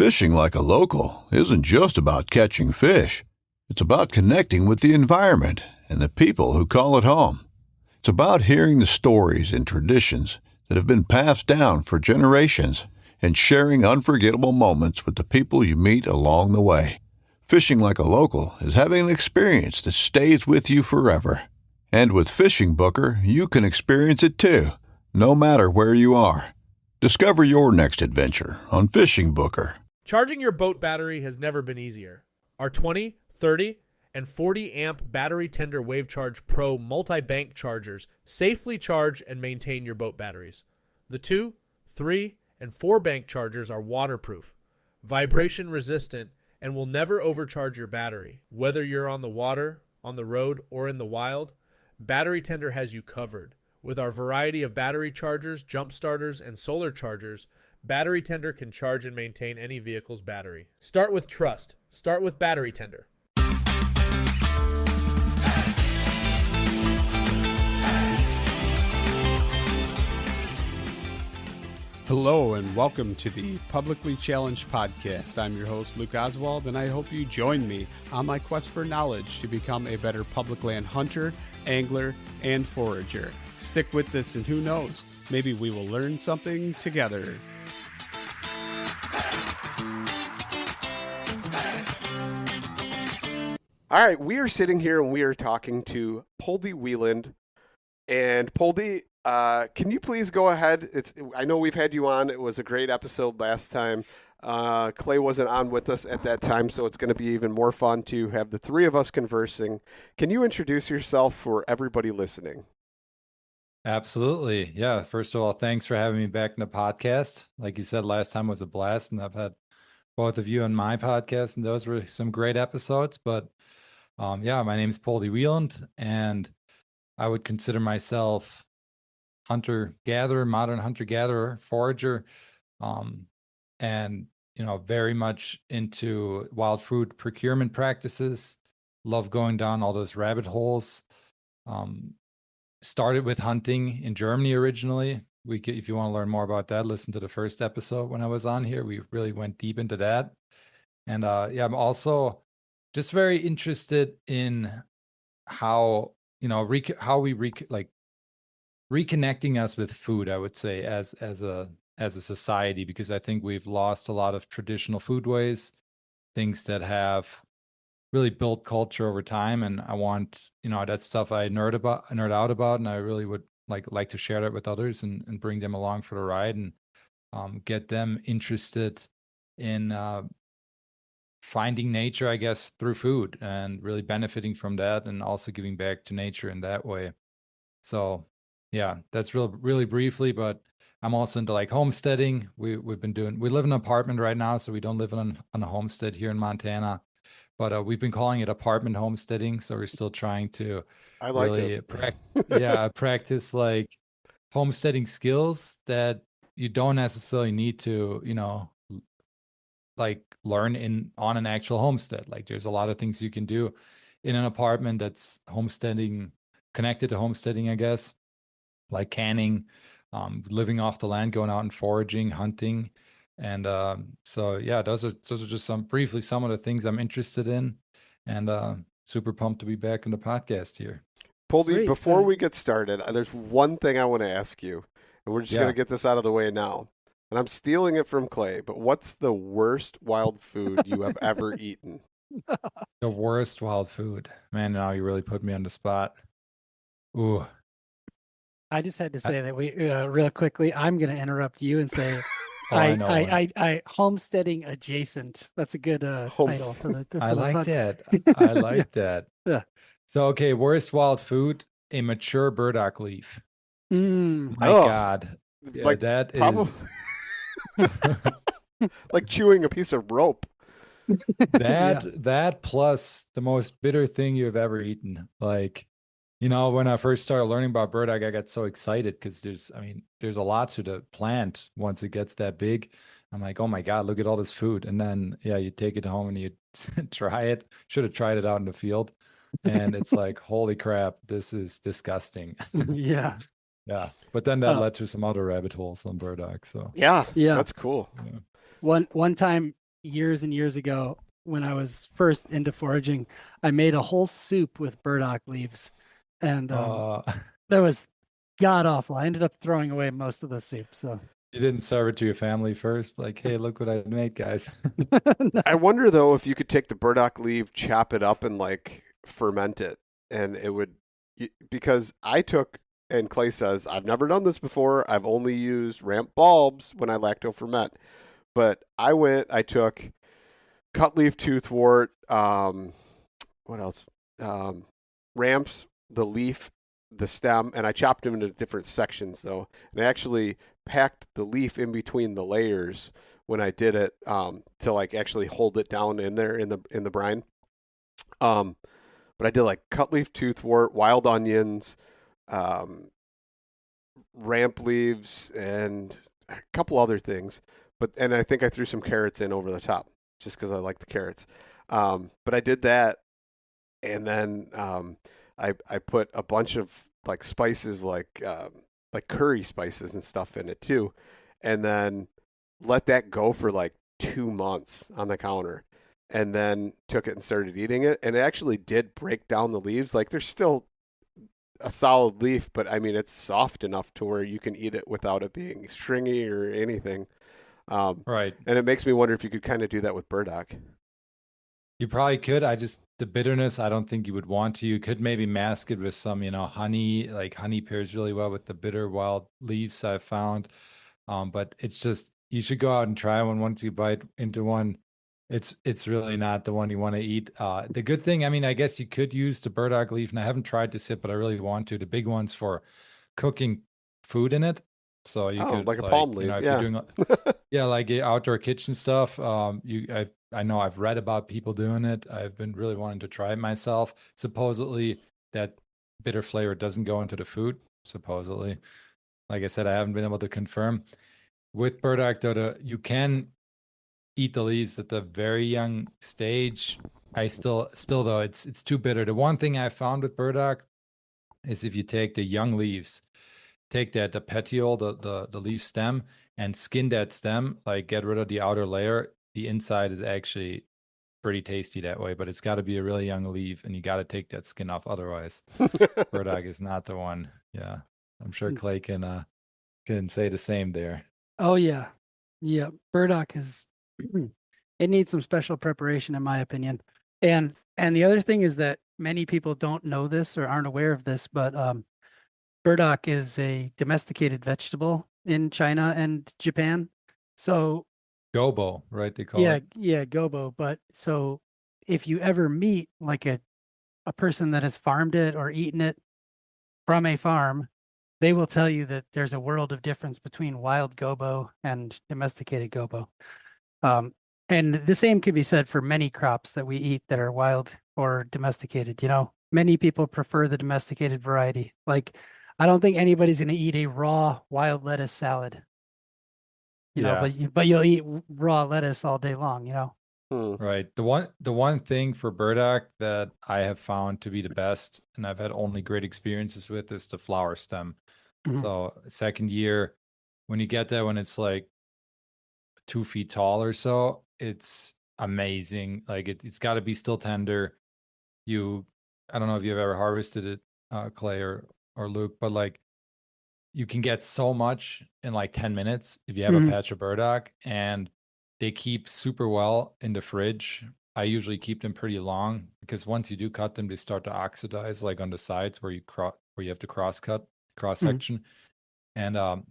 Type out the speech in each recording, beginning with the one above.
Fishing like a local isn't just about catching fish. It's about connecting with the environment and the people who call it home. It's about hearing the stories and traditions that have been passed down for generations and sharing unforgettable moments with the people you meet along the way. Fishing like a local is having an experience that stays with you forever. And with Fishing Booker, you can experience it too, no matter where you are. Discover your next adventure on Fishing Booker. Charging your boat battery has never been easier. Our 20, 30, and 40 amp Battery Tender Wave Charge Pro multi-bank chargers safely charge and maintain your boat batteries. The 2, 3, and 4 bank chargers are waterproof, vibration resistant, and will never overcharge your battery. Whether you're on the water, on the road, or in the wild, Battery Tender has you covered. With our variety of battery chargers, jump starters, and solar chargers, Battery Tender can charge and maintain any vehicle's battery. Start with trust. Start with Battery Tender. Hello and welcome to the Publicly Challenged Podcast. I'm your host, Luke Oswald, and I hope you join me on my quest for knowledge to become a better public land hunter, angler, and forager. Stick with this and who knows, maybe we will learn something together. All right, we are sitting here and we are talking to Poldi Wieland. And Poldi, can you please go ahead? I know we've had you on. It was a great episode last time. Clay wasn't on with us at that time, so it's going to be even more fun to have the three of us conversing. Can you introduce yourself for everybody listening? Absolutely. Yeah. First of all, thanks for having me back in the podcast. Like you said, last time was a blast, and I've had both of you on my podcast, and those were some great episodes. But yeah, my name is Poldi Wieland, and I would consider myself hunter-gatherer, modern hunter-gatherer, forager, and, you know, very much into wild fruit procurement practices. Love going down all those rabbit holes. Started with hunting in Germany originally. If you want to learn more about that, listen to the first episode when I was on here. We really went deep into that. And yeah, I'm also just very interested in how, you know, reconnecting us with food, I would say, as a society, because I think we've lost a lot of traditional food ways, things that have really built culture over time. And I want, you know, that stuff I nerd out about, and I really would like to share that with others and bring them along for the ride and get them interested in finding nature, I guess, through food and really benefiting from that, and also giving back to nature in that way. So yeah, that's really briefly, but I'm also into like homesteading. We live in an apartment right now, so we don't live on a homestead here in Montana. But we've been calling it apartment homesteading, so we're still trying to practice like homesteading skills that you don't necessarily need to, you know, like learn on an actual homestead. Like there's a lot of things you can do in an apartment that's homesteading, connected to homesteading, I guess, like canning, living off the land, going out and foraging, hunting. And so, yeah, those are just some of the things I'm interested in, and super pumped to be back in the podcast here. Poldi, before we get started, there's one thing I want to ask you, and we're just going to get this out of the way now. And I'm stealing it from Clay, but what's the worst wild food you have ever eaten? The worst wild food? Man, now you really put me on the spot. Ooh. I just had to say that we real quickly. I'm going to interrupt you and say, I homesteading adjacent. That's a good title for the. I like that. I like that. Yeah. So okay, worst wild food: a mature burdock leaf. My God, yeah, like that probably is like chewing a piece of rope. That plus the most bitter thing you've ever eaten. Like, you know, when I first started learning about burdock, I got so excited because there's a lot to the plant once it gets that big. I'm like, oh my God, look at all this food. And then, yeah, you take it home and you try it. Should have tried it out in the field. And it's like, holy crap, this is disgusting. Yeah. Yeah. But then that led to some other rabbit holes on burdock. So yeah, that's cool. Yeah. One time years and years ago when I was first into foraging. I made a whole soup with burdock leaves, and that was god awful. I ended up throwing away most of the soup. So you didn't serve it to your family first? Like, hey, look what I made, guys. No. I wonder though if you could take the burdock leaf, chop it up, and like ferment it, and it would, because I took, and Clay says I've never done this before. I've only used ramp bulbs when I lacto ferment, but I took cut leaf toothwort, what else? Ramps, the leaf, the stem, and I chopped them into different sections though, and I actually packed the leaf in between the layers when I did it, to like actually hold it down in there in the brine. But I did like cut leaf toothwort, wild onions, ramp leaves, and a couple other things. And I think I threw some carrots in over the top just because I like the carrots. But I did that, and then I put a bunch of like spices, like curry spices and stuff in it too, and then let that go for like 2 months on the counter, and then took it and started eating it, and it actually did break down the leaves. Like there's still a solid leaf, but I mean it's soft enough to where you can eat it without it being stringy or anything. Right. And it makes me wonder if you could kind of do that with burdock. You probably could. The bitterness, I don't think you would want to. You could maybe mask it with some, honey. Like honey pairs really well with the bitter wild leaves I've found. But it's just, you should go out and try one. Once you bite into one, it's really not the one you want to eat. The good thing, I mean, I guess you could use the burdock leaf, and I haven't tried this yet, but I really want to. The big ones for cooking food in it. So you could, like a palm leaf, if yeah. you're doing, yeah, like outdoor kitchen stuff. I know I've read about people doing it. I've been really wanting to try it myself. Supposedly that bitter flavor doesn't go into the food. Supposedly, like I said, I haven't been able to confirm. With burdock, though, you can eat the leaves at the very young stage. I still though, it's too bitter. The one thing I found with burdock is if you take the young leaves, take the petiole, the leaf stem, and skin that stem, like get rid of the outer layer. The inside is actually pretty tasty that way, but it's got to be a really young leaf, and you got to take that skin off. Otherwise, burdock is not the one. Yeah, I'm sure Clay can say the same there. Oh yeah, burdock is it needs some special preparation in my opinion. And the other thing is that many people don't know this or aren't aware of this, but burdock is a domesticated vegetable in China and Japan. So gobo, right? They call it. Yeah, gobo. But so if you ever meet like a person that has farmed it or eaten it from a farm, they will tell you that there's a world of difference between wild gobo and domesticated gobo. And the same could be said for many crops that we eat that are wild or domesticated. Many people prefer the domesticated variety. Like, I don't think anybody's going to eat a raw wild lettuce salad. But you'll eat raw lettuce all day long. Right. The one thing for burdock that I have found to be the best, and I've had only great experiences with, is the flower stem. Mm-hmm. So second year, when you get that, when it's like 2 feet tall or so, it's amazing. Like it's got to be still tender. I don't know if you've ever harvested it, Clay or Luke, but like you can get so much in like 10 minutes if you have a patch of burdock, and they keep super well in the fridge. I usually keep them pretty long because once you do cut them, they start to oxidize, like on the sides where you have to cross section. And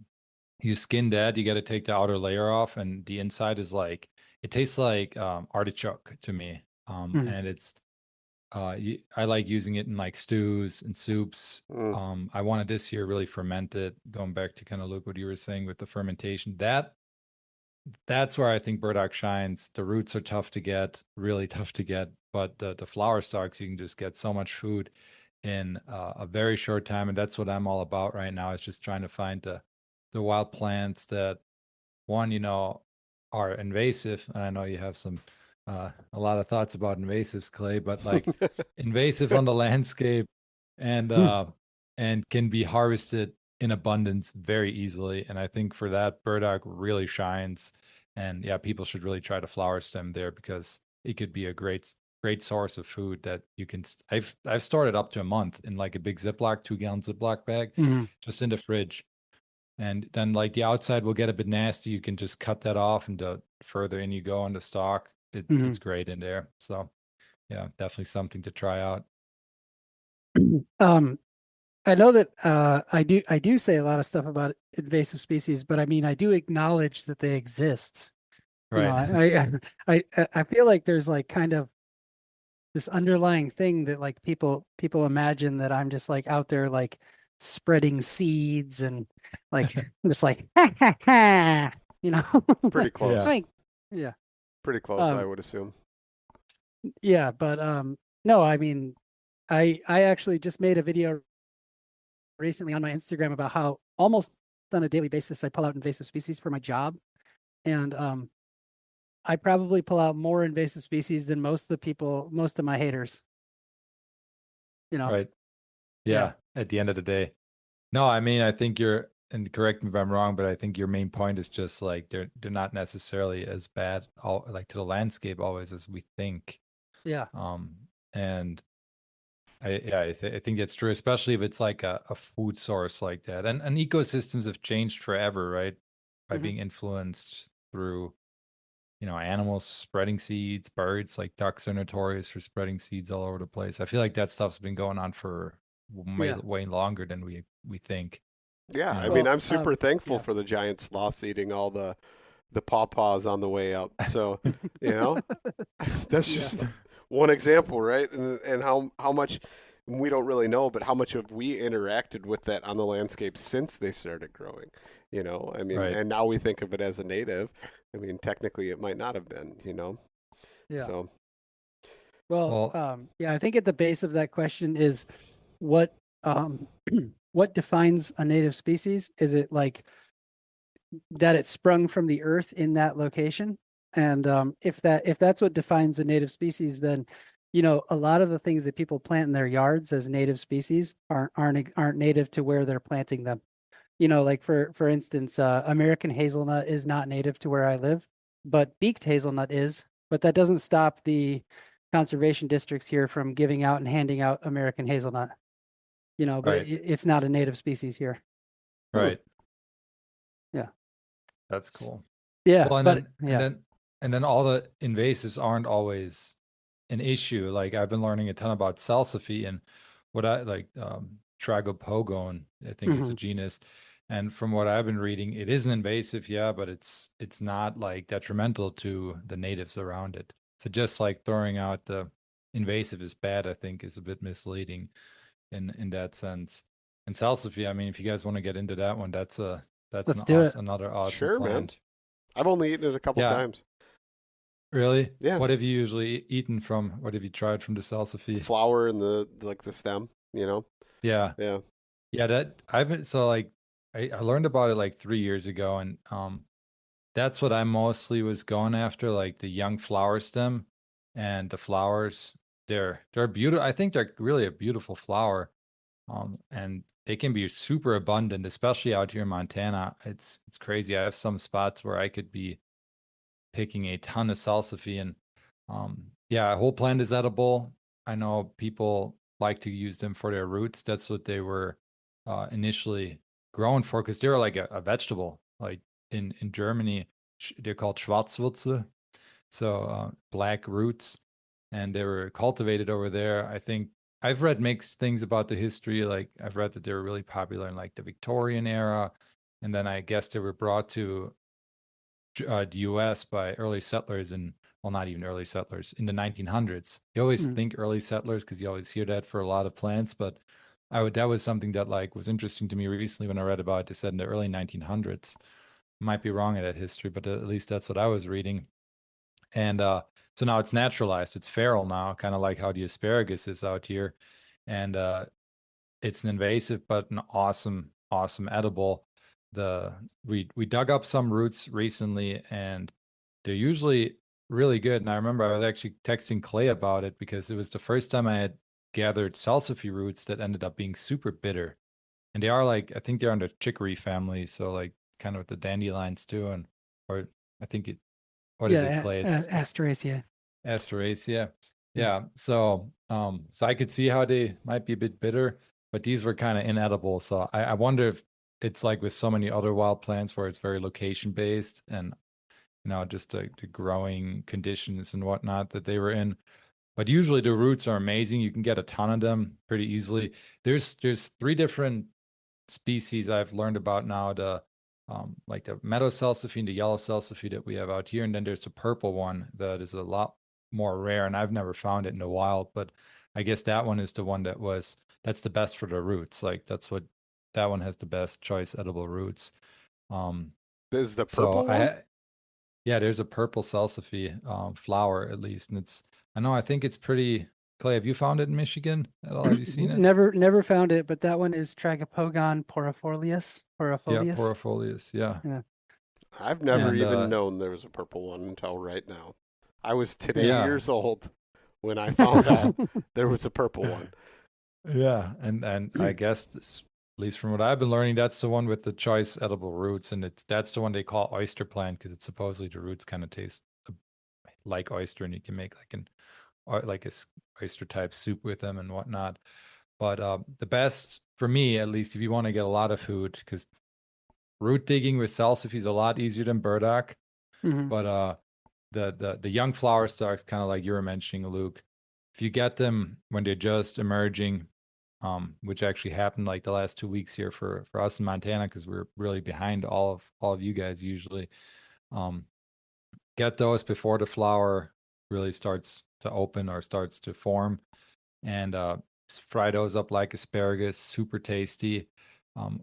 you skin that, you got to take the outer layer off, and the inside is like, it tastes like artichoke to me. And it's I like using it in like stews and soups. I wanted this year really ferment it, going back to kind of Luke, what you were saying with the fermentation. That's where I think burdock shines. The roots are tough to get, really tough to get, but the flower stalks, you can just get so much food in a very short time. And that's what I'm all about right now, is just trying to find the wild plants that, one, are invasive. And I know you have a lot of thoughts about invasives, Clay, but like invasive on the landscape and can be harvested in abundance very easily. And I think for that, burdock really shines. And yeah, people should really try to flower stem there because it could be a great source of food that you can. I've stored it up to a month in like a big Ziploc, 2-gallon Ziploc bag, just in the fridge. And then like the outside will get a bit nasty. You can just cut that off, and the further in you go on the stalk, it's great in there. So yeah, definitely something to try out. I know that I do say a lot of stuff about invasive species, but I mean I do acknowledge that they exist. You know, Right. I feel like there's like kind of this underlying thing that like people imagine that I'm just like out there like spreading seeds and like I'm just like ha, ha, ha, you know. Pretty close. Yeah. Like, yeah. Pretty close, I would assume. Yeah, but no, I mean I actually just made a video recently on my Instagram about how almost on a daily basis I pull out invasive species for my job. And I probably pull out more invasive species than most of my haters. You know. Right. Yeah. At the end of the day. No, I mean, I think and correct me if I'm wrong, but I think your main point is just like they're not necessarily as bad like to the landscape always as we think. Yeah. And I think that's true, especially if it's like a food source like that. And ecosystems have changed forever, right? By being influenced through, animals spreading seeds, birds, like ducks are notorious for spreading seeds all over the place. I feel like that stuff's been going on for way longer than we think. Yeah, I Well, mean, I'm super thankful for the giant sloths eating all the pawpaws on the way up. So, that's just one example, right? And how much we don't really know, but how much have we interacted with that on the landscape since they started growing? I mean, Right. and now we think of it as a native. I mean, technically, it might not have been. Yeah. So. Well, yeah, I think at the base of that question is what what defines a native species? Is it like that it sprung from the earth in that location? And if that's what defines a native species, then a lot of the things that people plant in their yards as native species aren't native to where they're planting them. Like for instance, American hazelnut is not native to where I live, but beaked hazelnut is. But that doesn't stop the conservation districts here from giving out and handing out American hazelnut. But Right. it's not a native species here. Right. Yeah. That's cool. Yeah. Well, but and then all the invasives aren't always an issue. Like I've been learning a ton about salsify and what I like Tragopogon, I think is a genus. And from what I've been reading, it is an invasive, yeah, but it's not like detrimental to the natives around it. So just like throwing out the invasive is bad, I think is a bit misleading in that sense. And salsify, I mean, if you guys want to get into that one, that's another awesome Sure, plant. man. I've only eaten it a couple times. Really? Yeah. What have you usually eaten from? What have you tried from the salsify? Flower and the stem, Yeah. Yeah. Yeah, that I've been so like I learned about it like 3 years ago, and that's what I mostly was going after, like the young flower stem and the flowers. They're beautiful. I think they're really a beautiful flower. And they can be super abundant, especially out here in Montana. It's crazy. I have some spots where I could be picking a ton of salsify, and yeah, a whole plant is edible. I know people like to use them for their roots. That's what they were initially grown for, because they're like a vegetable. Like in Germany, they're called Schwarzwurzel, so black roots, and they were cultivated over there. I think I've read mixed things about the history. Like I've read that they were really popular in like the Victorian era, and then I guess they were brought to the U.S. by early settlers, and well, not even early settlers, in the 1900s. You always think early settlers because you always hear that for a lot of plants, but that was something that like was interesting to me recently when I read about it. They said in the early 1900s. Might be wrong in that history, but at least that's what I was reading. And so now it's naturalized. It's feral now, kind of like how the asparagus is out here. And it's an invasive, but an awesome edible. We dug up some roots recently, and they're usually really good. And I remember I was actually texting Clay about it because it was the first time I had gathered salsify roots that ended up being super bitter. And they are like, I think they're under chicory family, so like kind of the dandelions too, or I think what is it, Yeah, Clay? It's Asteraceae. Asteraceae. Yeah. So so I could see how they might be a bit bitter, but these were kind of inedible. So I wonder if it's like with so many other wild plants where it's very location based and just the growing conditions and whatnot that they were in. But usually the roots are amazing. You can get a ton of them pretty easily. There's 3 different species I've learned about now. The like the meadow salsify, the yellow salsify that we have out here, and then there's the purple one that is a lot more rare, and I've never found it in the wild. But I guess that one is the one that's the best for the roots. Like that one has the best choice edible roots. This is the So purple one? yeah, there's a purple salsify flower at least, and I think it's pretty. Clay, have you found it in Michigan at all? Have you seen it? Never found it, but that one is Tragopogon porifolius. Yeah, porifolius. Yeah. I've never And, even known there was a purple one until right now. I was today years old when I found out there was a purple one. Yeah, and I guess at least from what I've been learning, that's the one with the choice edible roots, and that's the one they call oyster plant because it's supposedly the roots kind of taste like oyster, and you can make like a oyster type soup with them and whatnot. But the best for me, at least, if you want to get a lot of food, because root digging with salsify is a lot easier than burdock. But the young flower stalks, kind of like you were mentioning, Luke, if you get them when they're just emerging, which actually happened like the last 2 weeks here for us in Montana, because we're really behind all of you guys usually. Get those before the flower really starts to open or starts to form, and fry those up like asparagus, super tasty.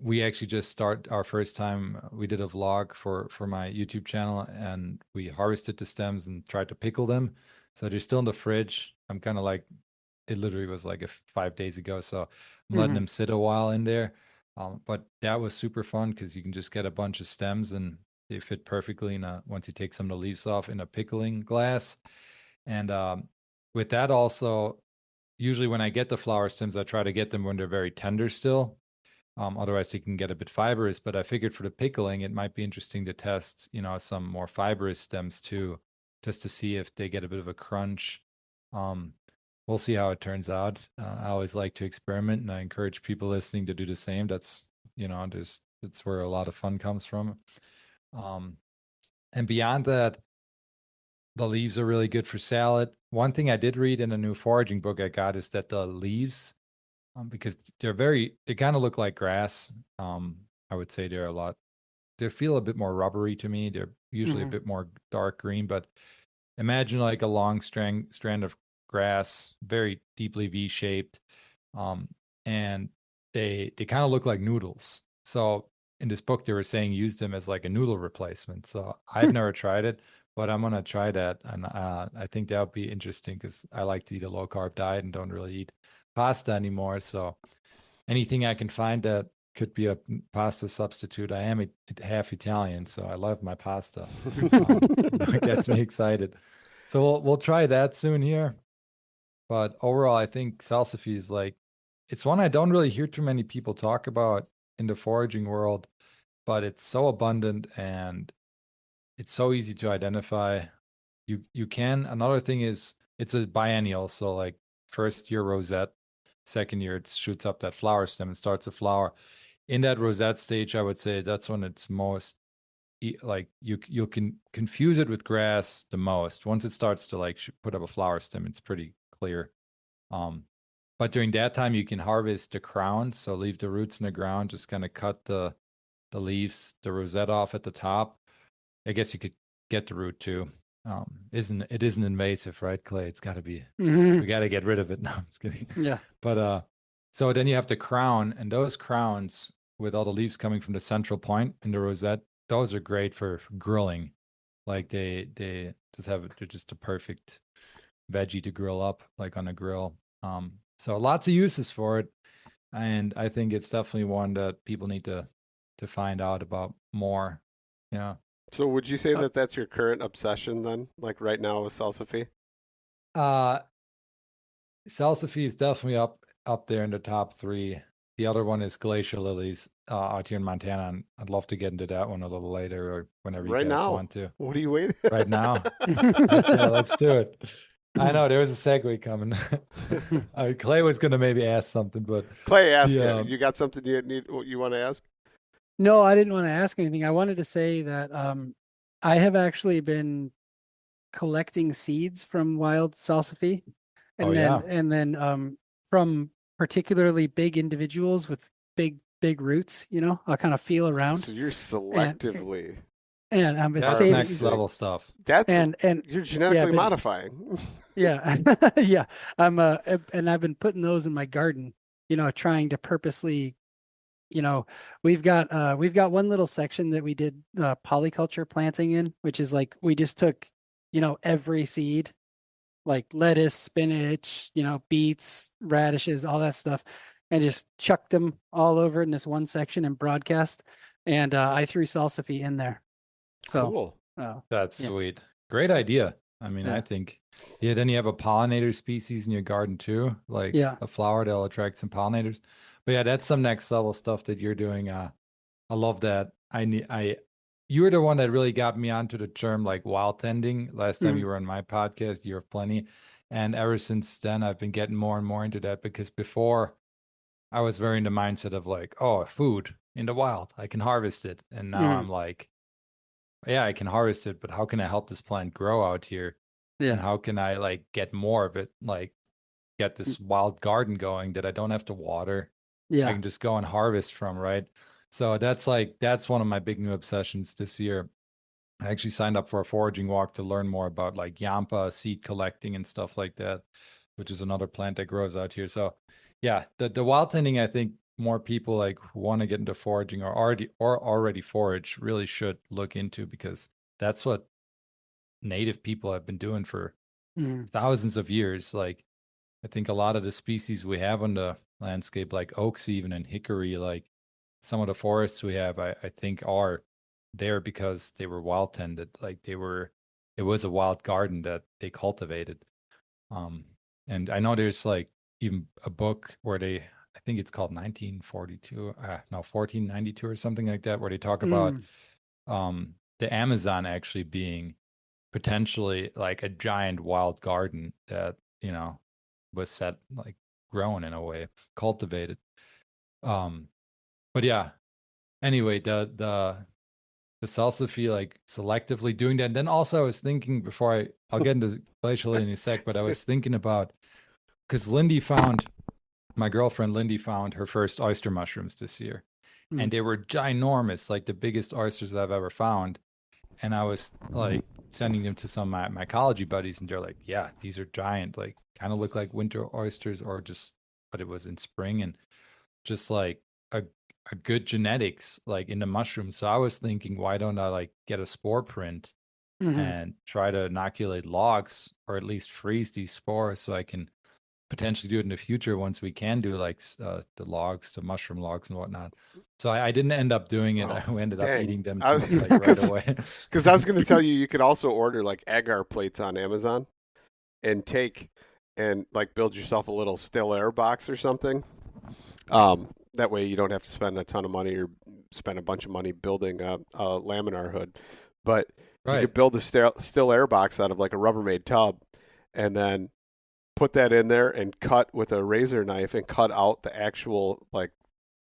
We actually just start our first time. We did a vlog for my YouTube channel, and we harvested the stems and tried to pickle them. So they're still in the fridge. I'm kind of like, it literally was like 5 days ago. So I'm letting them sit a while in there. But that was super fun because you can just get a bunch of stems and they fit perfectly once you take some of the leaves off in a pickling glass. And with that also, usually when I get the flower stems, I try to get them when they're very tender still. Otherwise, they can get a bit fibrous. But I figured for the pickling, it might be interesting to test, some more fibrous stems too, just to see if they get a bit of a crunch. We'll see how it turns out. I always like to experiment, and I encourage people listening to do the same. That's that's where a lot of fun comes from. And beyond that, the leaves are really good for salad. One thing I did read in a new foraging book I got is that the leaves, because they kind of look like grass. I would say they feel a bit more rubbery to me. They're usually a bit more dark green, but imagine like a long strand of grass, very deeply V-shaped. And they kind of look like noodles. So in this book, they were saying use them as like a noodle replacement. So I've never tried it, but I'm going to try that. And I think that would be interesting because I like to eat a low carb diet and don't really eat pasta anymore. So anything I can find that could be a pasta substitute. I am half Italian, so I love my pasta. It gets me excited. So we'll try that soon here. But overall, I think salsify is it's one I don't really hear too many people talk about in the foraging world, but it's so abundant and it's so easy to identify. Another thing is it's a biennial. So like first year rosette, second year it shoots up that flower stem and starts a flower. In that rosette stage, I would say that's when it's most you can confuse it with grass the most. Once it starts to put up a flower stem, it's pretty clear. But during that time, you can harvest the crown. So leave the roots in the ground, just kind of cut the leaves, the rosette off at the top. I guess you could get the root too. It isn't invasive, right, Clay? It's got to be. We got to get rid of it. No, I'm just kidding. Yeah. But so then you have the crown, and those crowns with all the leaves coming from the central point in the rosette, those are great for grilling. Like they're just a perfect veggie to grill up, like on a grill. So lots of uses for it, and I think it's definitely one that people need to find out about more. Yeah. So would you say that that's your current obsession then, like right now with salsify? Salsify is definitely up there in the top 3. the other one is glacier lilies out here in Montana, and I'd love to get into that one a little later or whenever you Right guys now. want to. What are you waiting? Right now. Okay, let's do it. I know there was a segue coming. Clay was going to maybe ask something, but Clay, ask Yeah. it. You got something you want to ask? No, I didn't want to ask anything. I wanted to say that I have actually been collecting seeds from wild salsify, and Oh, then yeah. from particularly big individuals with big roots. I'll kind of feel around, So you're selectively. and I've been That's saving. next level stuff. That's And you're genetically but- modifying. Yeah, yeah. And I've been putting those in my garden. Trying to purposely. We've got one little section that we did polyculture planting in, which is like we just took every seed, like lettuce, spinach, beets, radishes, all that stuff, and just chucked them all over in this one section and broadcast. And I threw salsify in there. So Cool. That's Yeah. sweet. Great idea. I mean, Yeah. I think, then you have a pollinator species in your garden too, like Yeah. a flower that'll attract some pollinators. But yeah, that's some next level stuff that you're doing. I love that. You were the one that really got me onto the term like wild tending. Last time Mhm. you were on my podcast, you have plenty. And ever since then, I've been getting more and more into that because before I was very in the mindset of like, oh, food in the wild, I can harvest it. And now Mhm. I'm like, yeah, I can harvest it, but how can I help this plant grow out here? And Yeah. how can I like get more of it? Like get this wild garden going that I don't have to water. I Yeah. can just go and harvest from, right? So that's one of my big new obsessions this year. I actually signed up for a foraging walk to learn more about like yampa seed collecting and stuff like that, which is another plant that grows out here. So yeah, the wild tending, I think more people like who want to get into foraging or already forage really should look into, because that's what native people have been doing for Mhm. thousands of years. Like I think a lot of the species we have on the landscape, like oaks even and hickory, like some of the forests we have, I think are there because they were wild tended. Like it was a wild garden that they cultivated. And I know there's like even a book where I think it's called 1942, 1492 or something like that, where they talk about the Amazon actually being potentially like a giant wild garden that, was set like grown in a way, cultivated. But yeah, anyway, the salsify, like selectively doing that. And then also I was thinking I'll get into glacial in a sec, but I was thinking about, because my girlfriend Lindy found her first oyster mushrooms this year, and they were ginormous, like the biggest oysters I've ever found. And I was like sending them to some of my ecology buddies, and they're like, yeah, these are giant, like kind of look like winter oysters, but it was in spring, and just like a good genetics like in the mushrooms. So I was thinking, why don't I like get a spore print and try to inoculate logs, or at least freeze these spores, so I can potentially do it in the future once we can do like the mushroom logs and whatnot. So I didn't end up doing it. I ended up eating them like right away. Because I was going to tell you could also order like agar plates on Amazon and like build yourself a little still air box or something. That way you don't have to spend a ton of money or spend a bunch of money building a laminar hood. But you could build a still air box out of like a Rubbermaid tub, and then put that in there and cut with a razor knife and cut out the actual like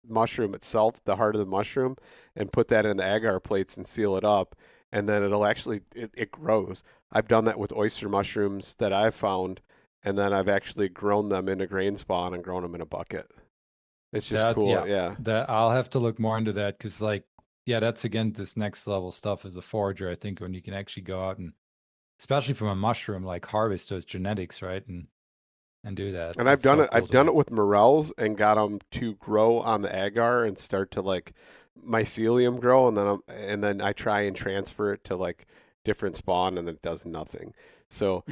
mushroom itself, the heart of the mushroom, and put that in the agar plates and seal it up. And then it'll actually, it grows. I've done that with oyster mushrooms that I've found, and then I've actually grown them into grain spawn and grown them in a bucket. It's just cool. Yeah. That I'll have to look more into that, because like, yeah, that's again, this next level stuff as a forager. I think when you can actually go out and, especially from a mushroom, like harvest those genetics, right? And do that. And I've done it. I've done it with morels and got them to grow on the agar and start to like mycelium grow, and then I try and transfer it to like different spawn, and it does nothing. So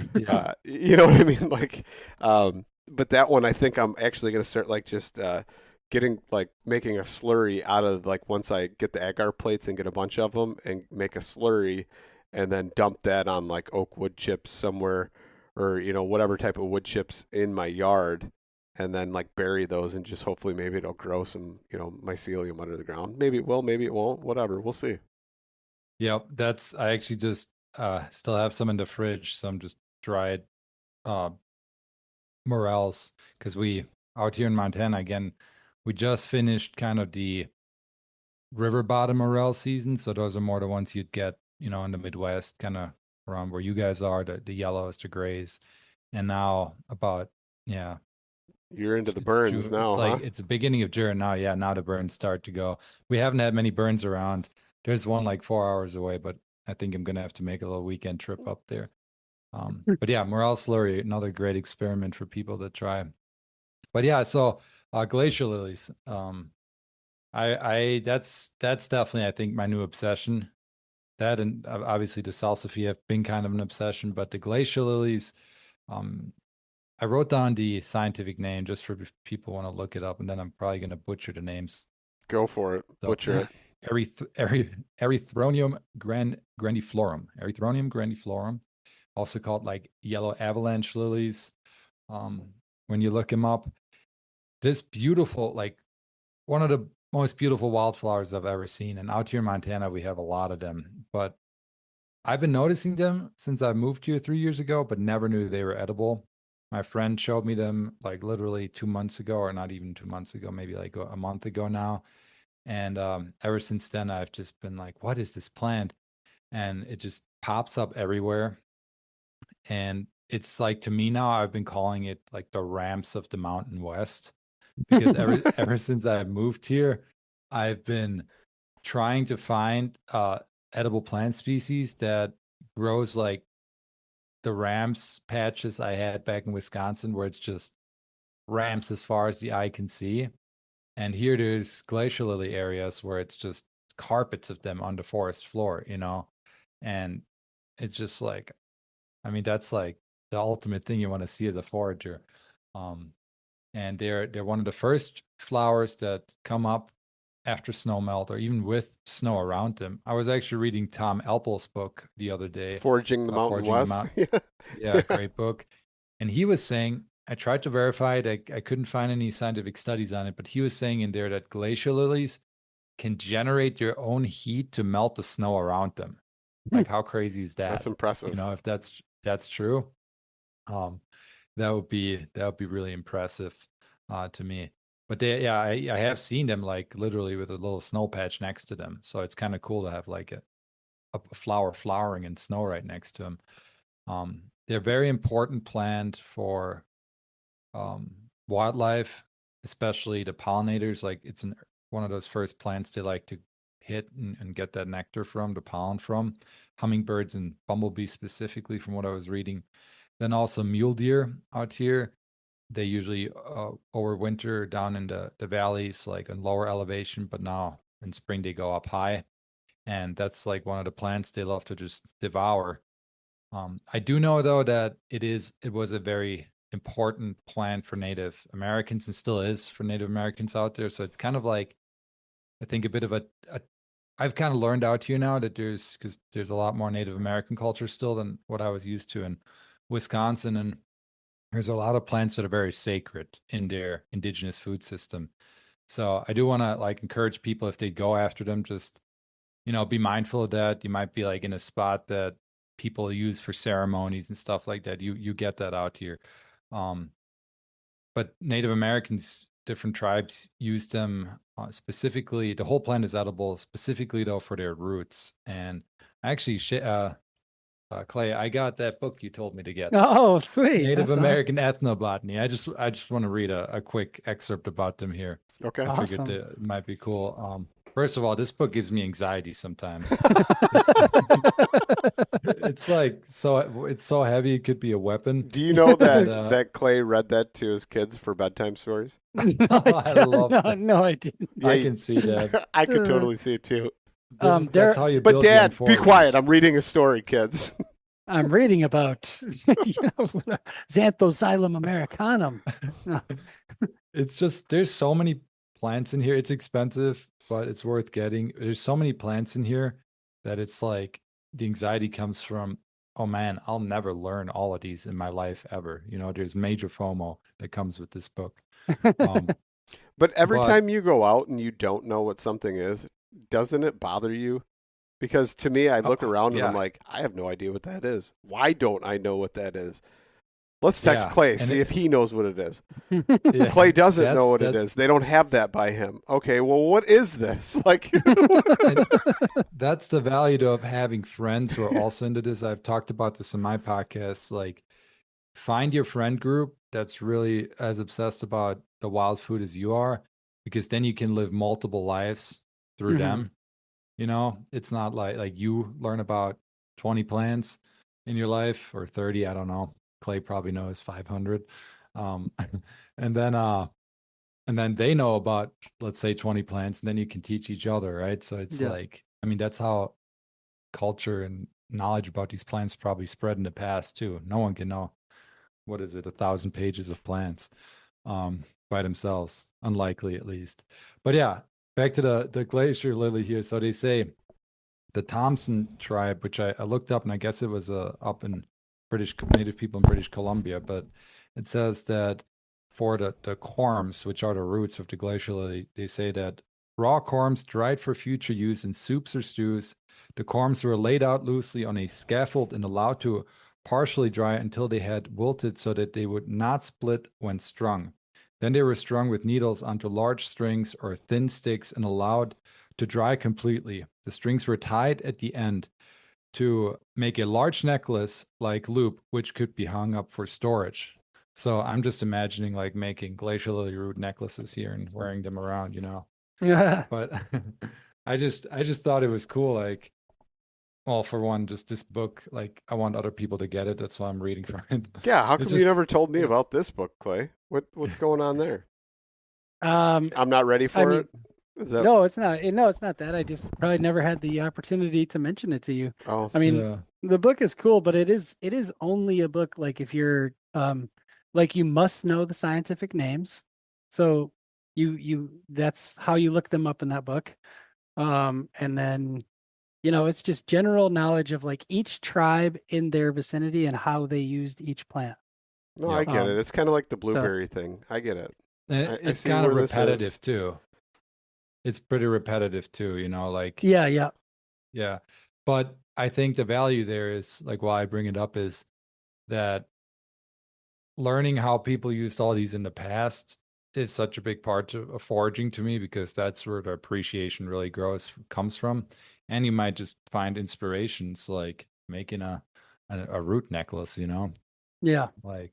you know what I mean? Like, but that one, I think I'm actually going to start like just making a slurry out of like, once I get the agar plates and get a bunch of them and make a slurry, and then dump that on like oak wood chips somewhere, or whatever type of wood chips in my yard, and then like bury those and just hopefully maybe it'll grow some, mycelium under the ground. Maybe it will, maybe it won't, whatever. We'll see. Yep, I actually just still have some in the fridge, some just dried morels, because we out here in Montana again, we just finished kind of the river bottom morel season, so those are more the ones you'd get, in the Midwest, kind of around where you guys are, the yellows, the grays, and now about You're into the it's burns June. now, It's huh? like it's the beginning of June now. Yeah, now the burns start to go. We haven't had many burns around. There's one like 4 hours away, but I think I'm gonna have to make a little weekend trip up there. But yeah, morel slurry, another great experiment for people to try. But yeah, so glacier lilies. I that's definitely, I think, my new obsession. That, and obviously the salsify have been kind of an obsession, but the glacier lilies, I wrote down the scientific name just for if people want to look it up, and then I'm probably going to butcher the names. Go for it. So, Butcher it. Erythronium grandiflorum. Erythronium grandiflorum, also called like yellow avalanche lilies. When you look them up, this beautiful, like one of the most beautiful wildflowers I've ever seen. And out here in Montana, we have a lot of them. But I've been noticing them since I moved here 3 years ago, but never knew they were edible. My friend showed me them like literally 2 months ago, or not even 2 months ago, maybe like a month ago now. And ever since then, I've just been like, what is this plant? And it just pops up everywhere. And it's like, to me now, I've been calling it like the ramps of the Mountain West, because ever since I moved here, I've been trying to find edible plant species that grows like the ramps patches I had back in Wisconsin, where it's just ramps as far as the eye can see. And here there's glacier lily areas where it's just carpets of them on the forest floor, and it's just like, I mean, that's like the ultimate thing you want to see as a forager. And they're one of the first flowers that come up after snow melt, or even with snow around them. I was actually reading Tom Elpel's book the other day, Foraging the Mountain West. Yeah, great book. And he was saying, I tried to verify it, I couldn't find any scientific studies on it, but he was saying in there that glacier lilies can generate their own heat to melt the snow around them. Like, how crazy is that? That's impressive. If that's true, that would be really impressive to me. But I have seen them like literally with a little snow patch next to them, so it's kind of cool to have like a flower flowering in snow right next to them. They're very important plant for wildlife, especially the pollinators. Like, it's one of those first plants they like to hit and get that nectar from, the pollen from. Hummingbirds and bumblebees specifically, from what I was reading. Then also mule deer out here. They usually overwinter down in the valleys, like on lower elevation, but now in spring they go up high. And that's like one of the plants they love to just devour. I do know though that it was a very important plant for Native Americans, and still is for Native Americans out there. So it's kind of like, I think, a bit of I've kind of learned out here now that because there's a lot more Native American culture still than what I was used to in Wisconsin, and there's a lot of plants that are very sacred in their indigenous food system. So I do want to like encourage people, if they go after them, just be mindful of that. You might be like in a spot that people use for ceremonies and stuff like that. You get that out here. But Native Americans, different tribes use them specifically. The whole plant is edible, specifically though for their roots. And actually, Clay, I got that book you told me to get. Oh, sweet. Native That's American Ethnobotany. I just want to read a quick excerpt about them here. Okay. I Awesome. figured it might be cool. First of all, this book gives me anxiety sometimes. It's like it's so heavy it could be a weapon. Do you know that that Clay read that to his kids for bedtime stories? No, I love that. no, I didn't. Yeah, I can see that. I could totally see it too. That's how you But build young Dad, be foragers. quiet. I'm reading a story, kids. I'm reading about Xanthosylum americanum. It's just, there's so many plants in here. It's expensive, but it's worth getting. There's so many plants in here that it's like the anxiety comes from oh man, I'll never learn all of these in my life ever. You know, there's major FOMO that comes with this book. Um, But every but time you go out and you don't know what something is, doesn't it bother you? Because to me, I look around and I'm yeah, like, I have no idea what that is. Why don't I know what that is? Let's text yeah, Clay, and see if he knows what it is. yeah, Clay doesn't know what it that's is. They don't have that by him. Okay, well, what is this? Like, and that's the value of having friends who are also into this. I've talked about this in my podcast. Like, find your friend group that's really as obsessed about the wild food as you are, because then you can live multiple lives through Mhm. them. You know, it's not like you learn about 20 plants in your life or 30, I don't know. Clay probably knows 500. Um, and then they know about, let's say, 20 plants, and then you can teach each other, right? So it's Yeah. like, I mean, that's how culture and knowledge about these plants probably spread in the past too. No one can know, what is it, 1,000 pages of plants by themselves. Unlikely, at least. But yeah, back to the glacier lily here. So they say the Thompson tribe, which I looked up, and I guess it was up in native people in British Columbia, but it says that for the corms, which are the roots of the glacier lily, they say that raw corms dried for future use in soups or stews. The corms were laid out loosely on a scaffold and allowed to partially dry until they had wilted so that they would not split when strung. Then they were strung with needles onto large strings or thin sticks and allowed to dry completely. The strings were tied at the end to make a large necklace like loop, which could be hung up for storage. So I'm just imagining like making glacial lily root necklaces here and wearing them around, you know. Yeah. But I just thought it was cool. Like, well, for one, just this book, like I want other people to get it. That's why I'm reading from it. yeah, how It's come you just never told me about this book, Clay? What's going on there? Um, I'm not ready I for mean, it. Is that? no, it's not. No, it's not that. I just probably never had the opportunity to mention it to you. Oh, I mean, yeah. the book is cool, but it is only a book like if you're like you must know the scientific names. So you that's how you look them up in that book. And then it's just general knowledge of like each tribe in their vicinity and how they used each plant. no, I Yep. get it. It's kind of like the So blueberry thing. I get it. And I it's see kind of where this is. repetitive too. It's pretty repetitive too, you know, like yeah. yeah. But I think the value there is like why I bring it up is that learning how people used all these in the past is such a big part of foraging to me, because that's where the appreciation really comes from. And you might just find inspirations like making a root necklace, you know, Yeah. like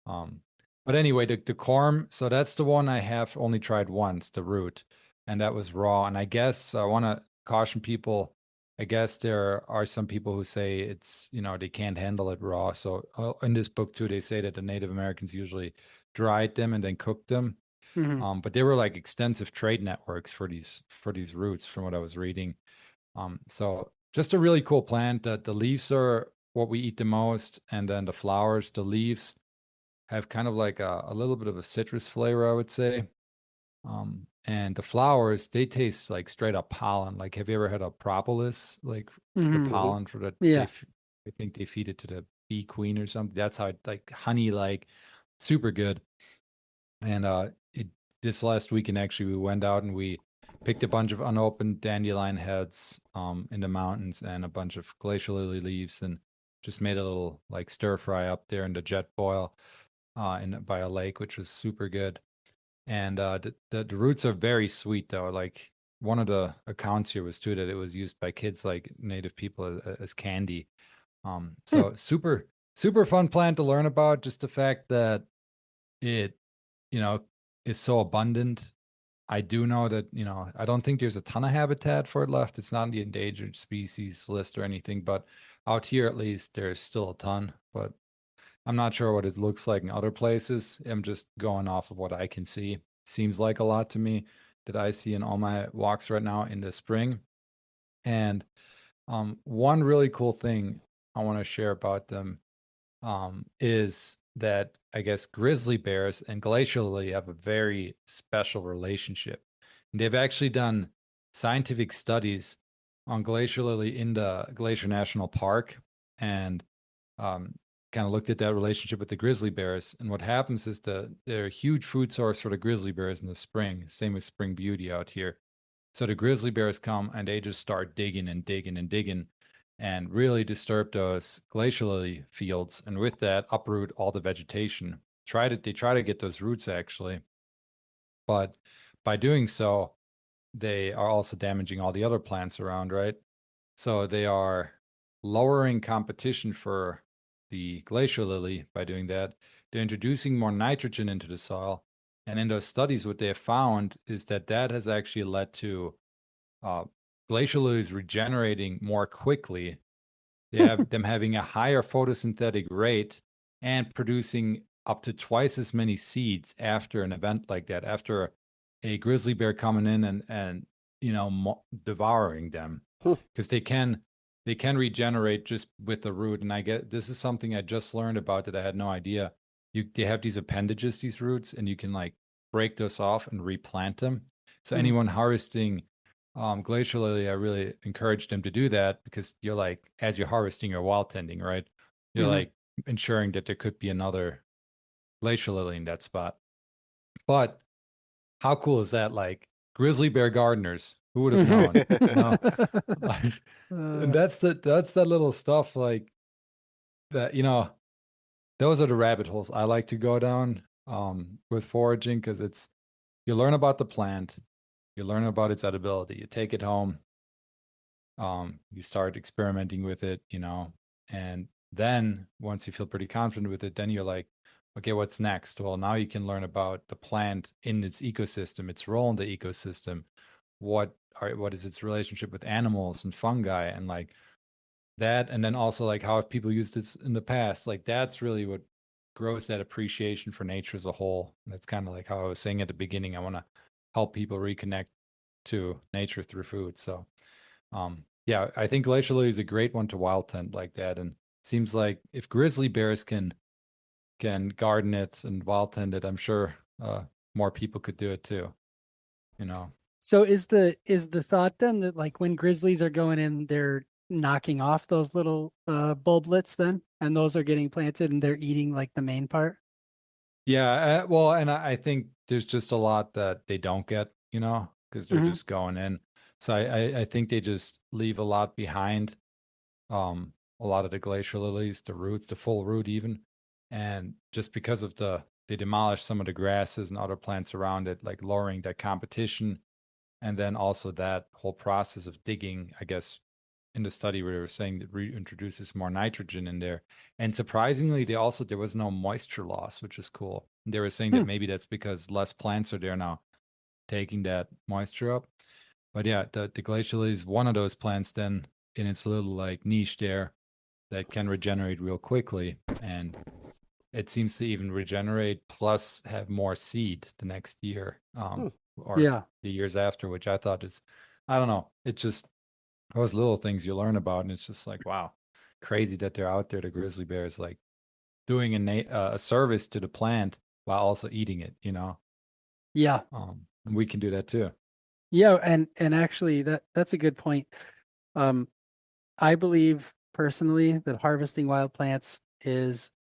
um but anyway, the corm, so that's the one I have only tried once, the root, and that was raw. And I guess I want to caution people. I guess there are some people who say it's, they can't handle it raw. So in this book too, they say that the Native Americans usually dried them and then cooked them. hmm But there were like extensive trade networks for these roots, from what I was reading. So just a really cool plant. The leaves are what we eat the most, and then the flowers, the leaves have kind of like a little bit of a citrus flavor, I would say. And the flowers, they taste like straight up pollen. Like, have you ever had a propolis? Like the hmm pollen for the, Yeah. I think they feed it to the bee queen or something. That's how it, like honey, like super good. And this last weekend, actually, we went out and we picked a bunch of unopened dandelion heads in the mountains and a bunch of glacial lily leaves, and just made a little like stir fry up there in the jet boil by a lake, which was super good. And the roots are very sweet, though. Like one of the accounts here was too that it was used by kids, like native people, as candy. So super fun plant to learn about. Just the fact that it, you know, is so abundant. I do know that, I don't think there's a ton of habitat for it left. It's not on the endangered species list or anything, but out here at least there's still a ton. But I'm not sure what it looks like in other places. I'm just going off of what I can see. Seems like a lot to me that I see in all my walks right now in the spring. And one really cool thing I want to share about them is that I guess grizzly bears and glacial lily have a very special relationship. And they've actually done scientific studies on glacial lily in the Glacier National Park. and kind of looked at that relationship with the grizzly bears. And what happens is they're a huge food source for the grizzly bears in the spring. Same with spring beauty out here. So the grizzly bears come and they just start digging and digging and digging and really disturb those glacial lily fields. And with that, uproot all the vegetation. They try to get those roots actually. But by doing so, they are also damaging all the other plants around, right? So they are lowering competition for the glacial lily by doing that. They're introducing more nitrogen into the soil. And in those studies, what they have found is that has actually led to glacial lilies regenerating more quickly. They have them having a higher photosynthetic rate and producing up to twice as many seeds after an event like that, after a grizzly bear coming in and devouring them, because they can regenerate just with the root. And this is something I just learned about that I had no idea. They have these appendages, these roots, and you can like break those off and replant them. So anyone harvesting glacial lily, I really encourage them to do that, because you're like, as you're harvesting, you're wild tending, right? You're like ensuring that there could be another glacial lily in that spot. But how cool is that? Like, grizzly bear gardeners, who would have known? And that's that little stuff like that. Those are the rabbit holes I like to go down with foraging, because you learn about the plant, you learn about its edibility, you take it home, you start experimenting with it, and then once you feel pretty confident with it, then you're like, okay, what's next? Well, now you can learn about the plant in its ecosystem, its role in the ecosystem. What is its relationship with animals and fungi, and like that, and then also like how have people used it in the past? Like that's really what grows that appreciation for nature as a whole. And that's kind of like how I was saying at the beginning. I want to help people reconnect to nature through food. So, yeah, I think glacial lily is a great one to wild tend like that. And seems like if grizzly bears can garden it and wild tend it, I'm sure more people could do it too. So is the thought then that like when grizzlies are going in, they're knocking off those little bulblets then, and those are getting planted and they're eating like the main part? Yeah, well, and I think there's just a lot that they don't get, because they're just going in. So I think they just leave a lot behind. A lot of the glacial lilies, the roots, the full root even. And just because of they demolish some of the grasses and other plants around it, like lowering that competition. And then also that whole process of digging, I guess, in the study where they were saying that reintroduces more nitrogen in there. And surprisingly, there was no moisture loss, which is cool. And they were saying that maybe that's because less plants are there now taking that moisture up. But yeah, the glacial lily is one of those plants then in its little like niche there that can regenerate real quickly. And it seems to even regenerate plus have more seed the next year or the years after, which I thought is, I don't know. It's just those little things you learn about. And it's just like, wow, crazy that they're out there, the grizzly bears, like doing a service to the plant while also eating it, Yeah. And we can do that too. Yeah. And actually that's a good point. I believe personally that harvesting wild plants is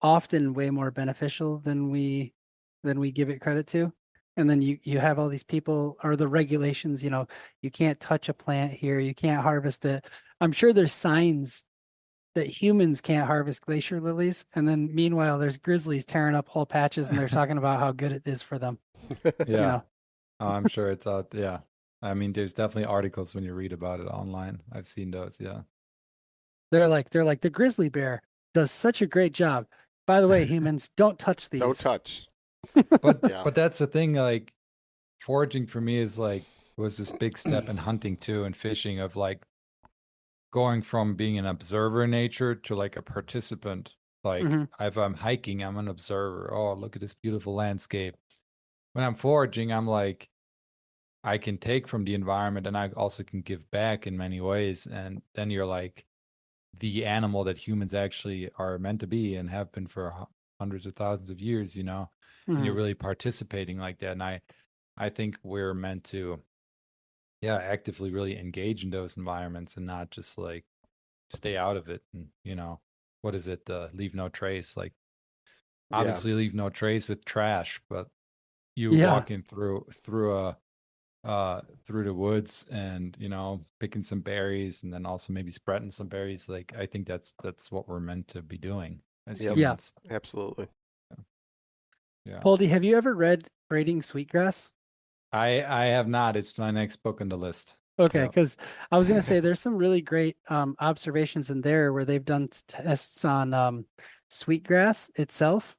often way more beneficial than we give it credit to. And then you have all these people, or the regulations, you can't touch a plant here, you can't harvest it. I'm sure there's signs that humans can't harvest glacier lilies, and then meanwhile there's grizzlies tearing up whole patches and they're talking about how good it is for them. Yeah. I'm sure it's out. Yeah. I mean, there's definitely articles when you read about it online. I've seen those. Yeah. They're like the grizzly bear does such a great job. By the way, humans, don't touch these. Don't touch. But that's the thing, like foraging for me is like was this big step in hunting too and fishing, of like going from being an observer in nature to like a participant. Like if I'm hiking, I'm an observer. Oh, look at this beautiful landscape. When I'm foraging, I'm like, I can take from the environment and I also can give back in many ways. And then you're like the animal that humans actually are meant to be and have been for hundreds of thousands of years, and you're really participating like that. And I think we're meant to, actively really engage in those environments and not just like stay out of it. And what is it? Leave no trace. Like obviously leave no trace with trash, but you walking through the woods and picking some berries and then also maybe spreading some berries. Like I think that's what we're meant to be doing as humans. Absolutely. Yeah. Poldi, have you ever read Braiding Sweetgrass? I have not. It's my next book on the list. Okay, because I was going to say there's some really great observations in there where they've done tests on sweetgrass itself,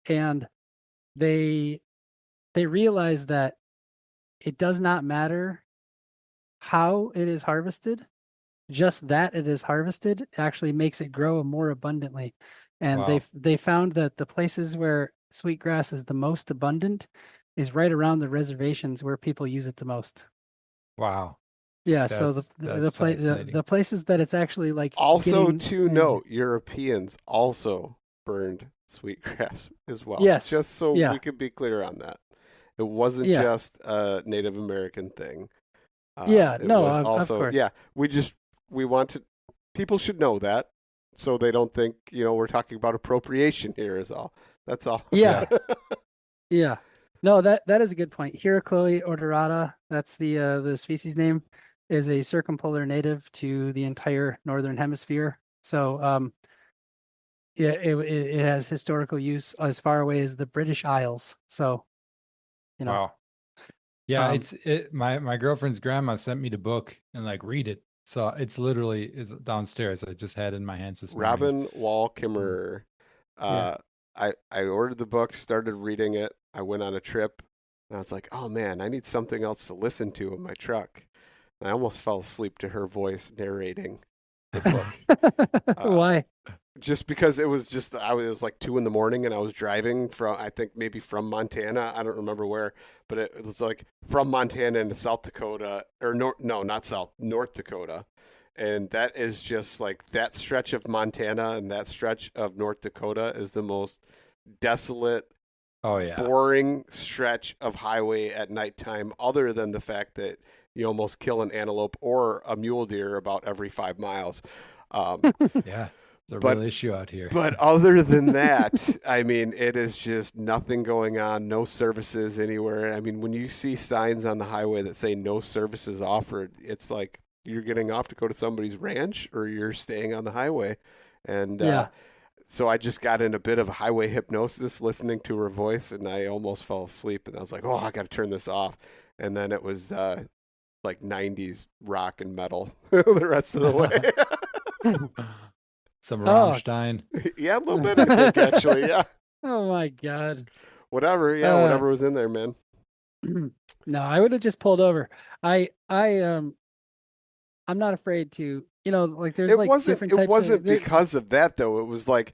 and they realize that it does not matter how it is harvested, just that it is harvested actually makes it grow more abundantly. And Wow. they found that the places where sweetgrass is the most abundant is right around the reservations where people use it the most. Wow. Yeah, so That's the places that it's actually like Also, getting, note, Europeans also burned sweetgrass as well. Yes, Just so yeah. we could be clear on that. It wasn't Yeah. just a Native American thing. Yeah, it no, was of also, course. yeah, we want to, people should know that so they don't think, we're talking about appropriation here is all. That's all. Yeah. Yeah. No, that is a good point. Hirochloi odorata, that's the species name, is a circumpolar native to the entire northern hemisphere. So yeah, it has historical use as far away as the British Isles. So Wow. Yeah, um, my girlfriend's grandma sent me the book and like read it. So it's downstairs. I just had it in my hands this morning. Robin Wall Kimmerer. Yeah. I ordered the book, started reading it. I went on a trip, and I was like, oh man, I need something else to listen to in my truck. And I almost fell asleep to her voice narrating the book. Why? Just because it was like 2 a.m. and I was driving from Montana. I don't remember where, but it was like from Montana into South Dakota North Dakota. And that is just like that stretch of Montana and that stretch of North Dakota is the most desolate, boring stretch of highway at nighttime, other than the fact that you almost kill an antelope or a mule deer about every 5 miles. Yeah. It's a real issue out here. But other than that, I mean, it is just nothing going on, no services anywhere. I mean, when you see signs on the highway that say no services offered, it's like you're getting off to go to somebody's ranch or you're staying on the highway. And so I just got in a bit of highway hypnosis listening to her voice, and I almost fell asleep. And I was like, oh, I got to turn this off. And then it was like 90s rock and metal the rest of the way. Some Rammstein. Yeah, a little bit, I think, actually, yeah. Oh my God. Whatever, whatever was in there, man. No, I would have just pulled over. I'm not afraid to, like there's different types. It wasn't because of that though. It was like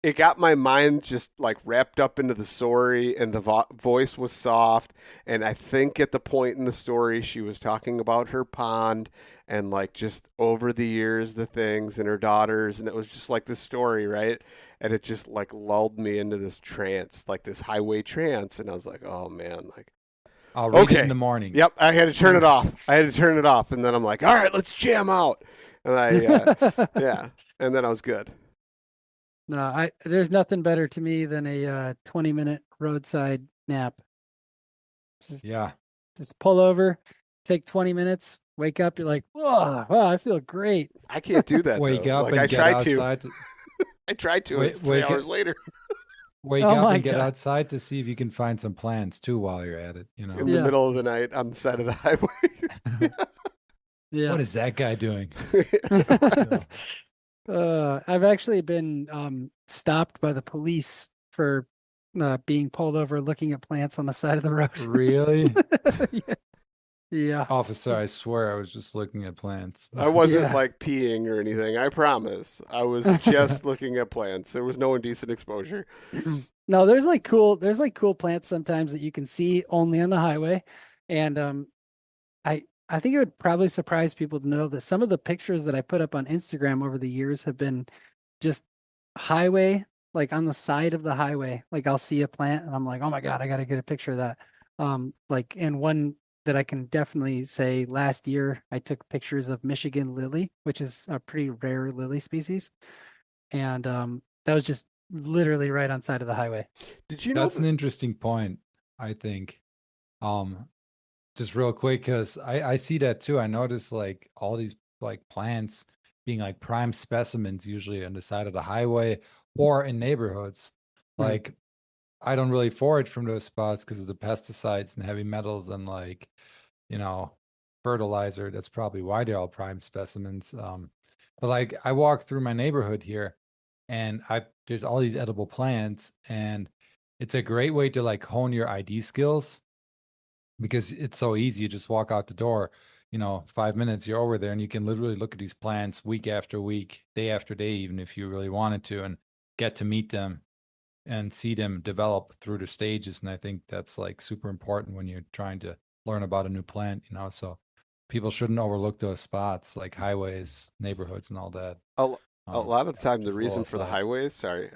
it got my mind just like wrapped up into the story, and the voice was soft. And I think at the point in the story, she was talking about her pond and like just over the years, the things and her daughters. And it was just like this story, right? And it just like lulled me into this trance, like this highway trance. And I was like, oh man, like, I'll read it in the morning. Yep. I had to turn it off. And then I'm like, all right, let's jam out. And and then I was good. No, there's nothing better to me than a 20-minute roadside nap. Just pull over, take 20 minutes, wake up. You're like, wow, I feel great. I can't do that. Wake though. up like, and I get tried outside. I tried to. It's 3 hours later. Wake up and get outside to see if you can find some plants too while you're at it. In the middle of the night on the side of the highway. Yeah. What is that guy doing? I've actually been stopped by the police for being pulled over looking at plants on the side of the road. Really? Yeah. Officer, I swear I was just looking at plants. I wasn't like peeing or anything. I promise. I was just looking at plants. There was no indecent exposure. No, there's cool plants sometimes that you can see only on the highway. And I think it would probably surprise people to know that some of the pictures that I put up on Instagram over the years have been just highway, like on the side of the highway. Like I'll see a plant and I'm like, oh my God, I got to get a picture of that. Like in one that I can definitely say last year I took pictures of Michigan lily, which is a pretty rare lily species. And that was just literally right on side of the highway. Did you know That's an interesting point, I think. Um, just real quick, because I see that too. I notice like all these like plants being like prime specimens usually on the side of the highway or in neighborhoods. Mhm. Like I don't really forage from those spots because of the pesticides and heavy metals and like, you know, fertilizer. That's probably why they're all prime specimens. But like I walk through my neighborhood here and there's all these edible plants, and it's a great way to like hone your ID skills because it's so easy. You just walk out the door, 5 minutes, you're over there, and you can literally look at these plants week after week, day after day, even if you really wanted to, and get to meet them and see them develop through the stages. And I think that's like super important when you're trying to learn about a new plant, so people shouldn't overlook those spots like highways, neighborhoods, and all that. a lot of the time the just a reason little for the aside. highways, sorry,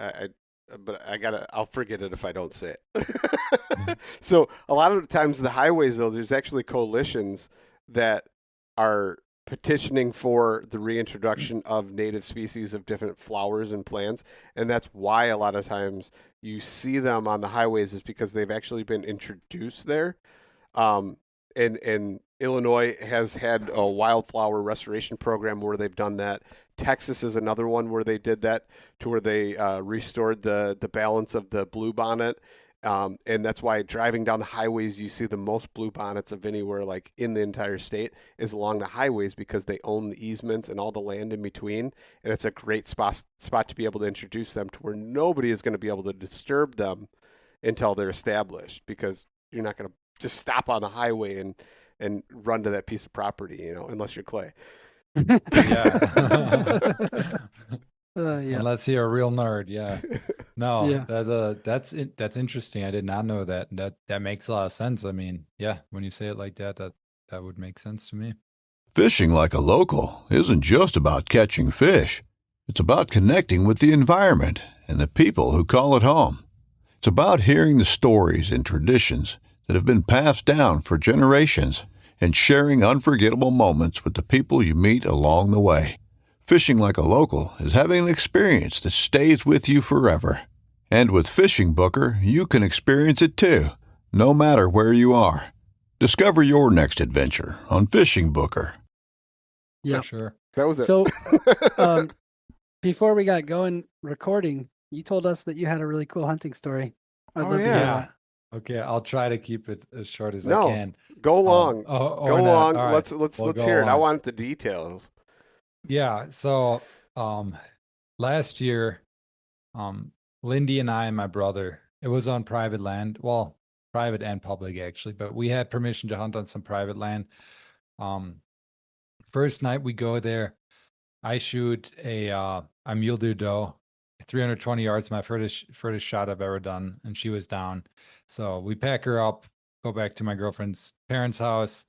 but I'll forget it if I don't say it. Mhm. So a lot of the times the highways, though, there's actually coalitions that are petitioning for the reintroduction of native species of different flowers and plants, and that's why a lot of times you see them on the highways is because they've actually been introduced there. Um, and Illinois has had a wildflower restoration program where they've done that. Texas is another one where they did that, to where they restored the balance of the bluebonnet. And that's why driving down the highways, you see the most bluebonnets of anywhere, like in the entire state, is along the highways, because they own the easements and all the land in between. And it's a great spot to be able to introduce them to where nobody is going to be able to disturb them until they're established, because you're not going to just stop on the highway and run to that piece of property, unless you're Clay. Yeah. Yeah. Unless you're a real nerd, yeah. No, Yeah. that's interesting. I did not know that. That makes a lot of sense. I mean, yeah, when you say it like that, that would make sense to me. Fishing like a local isn't just about catching fish. It's about connecting with the environment and the people who call it home. It's about hearing the stories and traditions that have been passed down for generations and sharing unforgettable moments with the people you meet along the way. Fishing like a local is having an experience that stays with you forever. And with Fishing Booker, you can experience it too, no matter where you are. Discover your next adventure on Fishing Booker. Yeah. Sure. That was it. So, before we got going recording, you told us that you had a really cool hunting story. I'd love to hear yeah. that. Okay, I'll try to keep it as short as No, I can. go long. Or Go not. long. All right, Let's we'll go hear it. I long. want the details. Yeah, so last year, Lindy and I and my brother, it was on private land. Well, private and public actually, but we had permission to hunt on some private land. First night we go there, I shoot a mule deer doe, 320 yards, my furthest shot I've ever done, and she was down. So we pack her up, go back to my girlfriend's parents' house.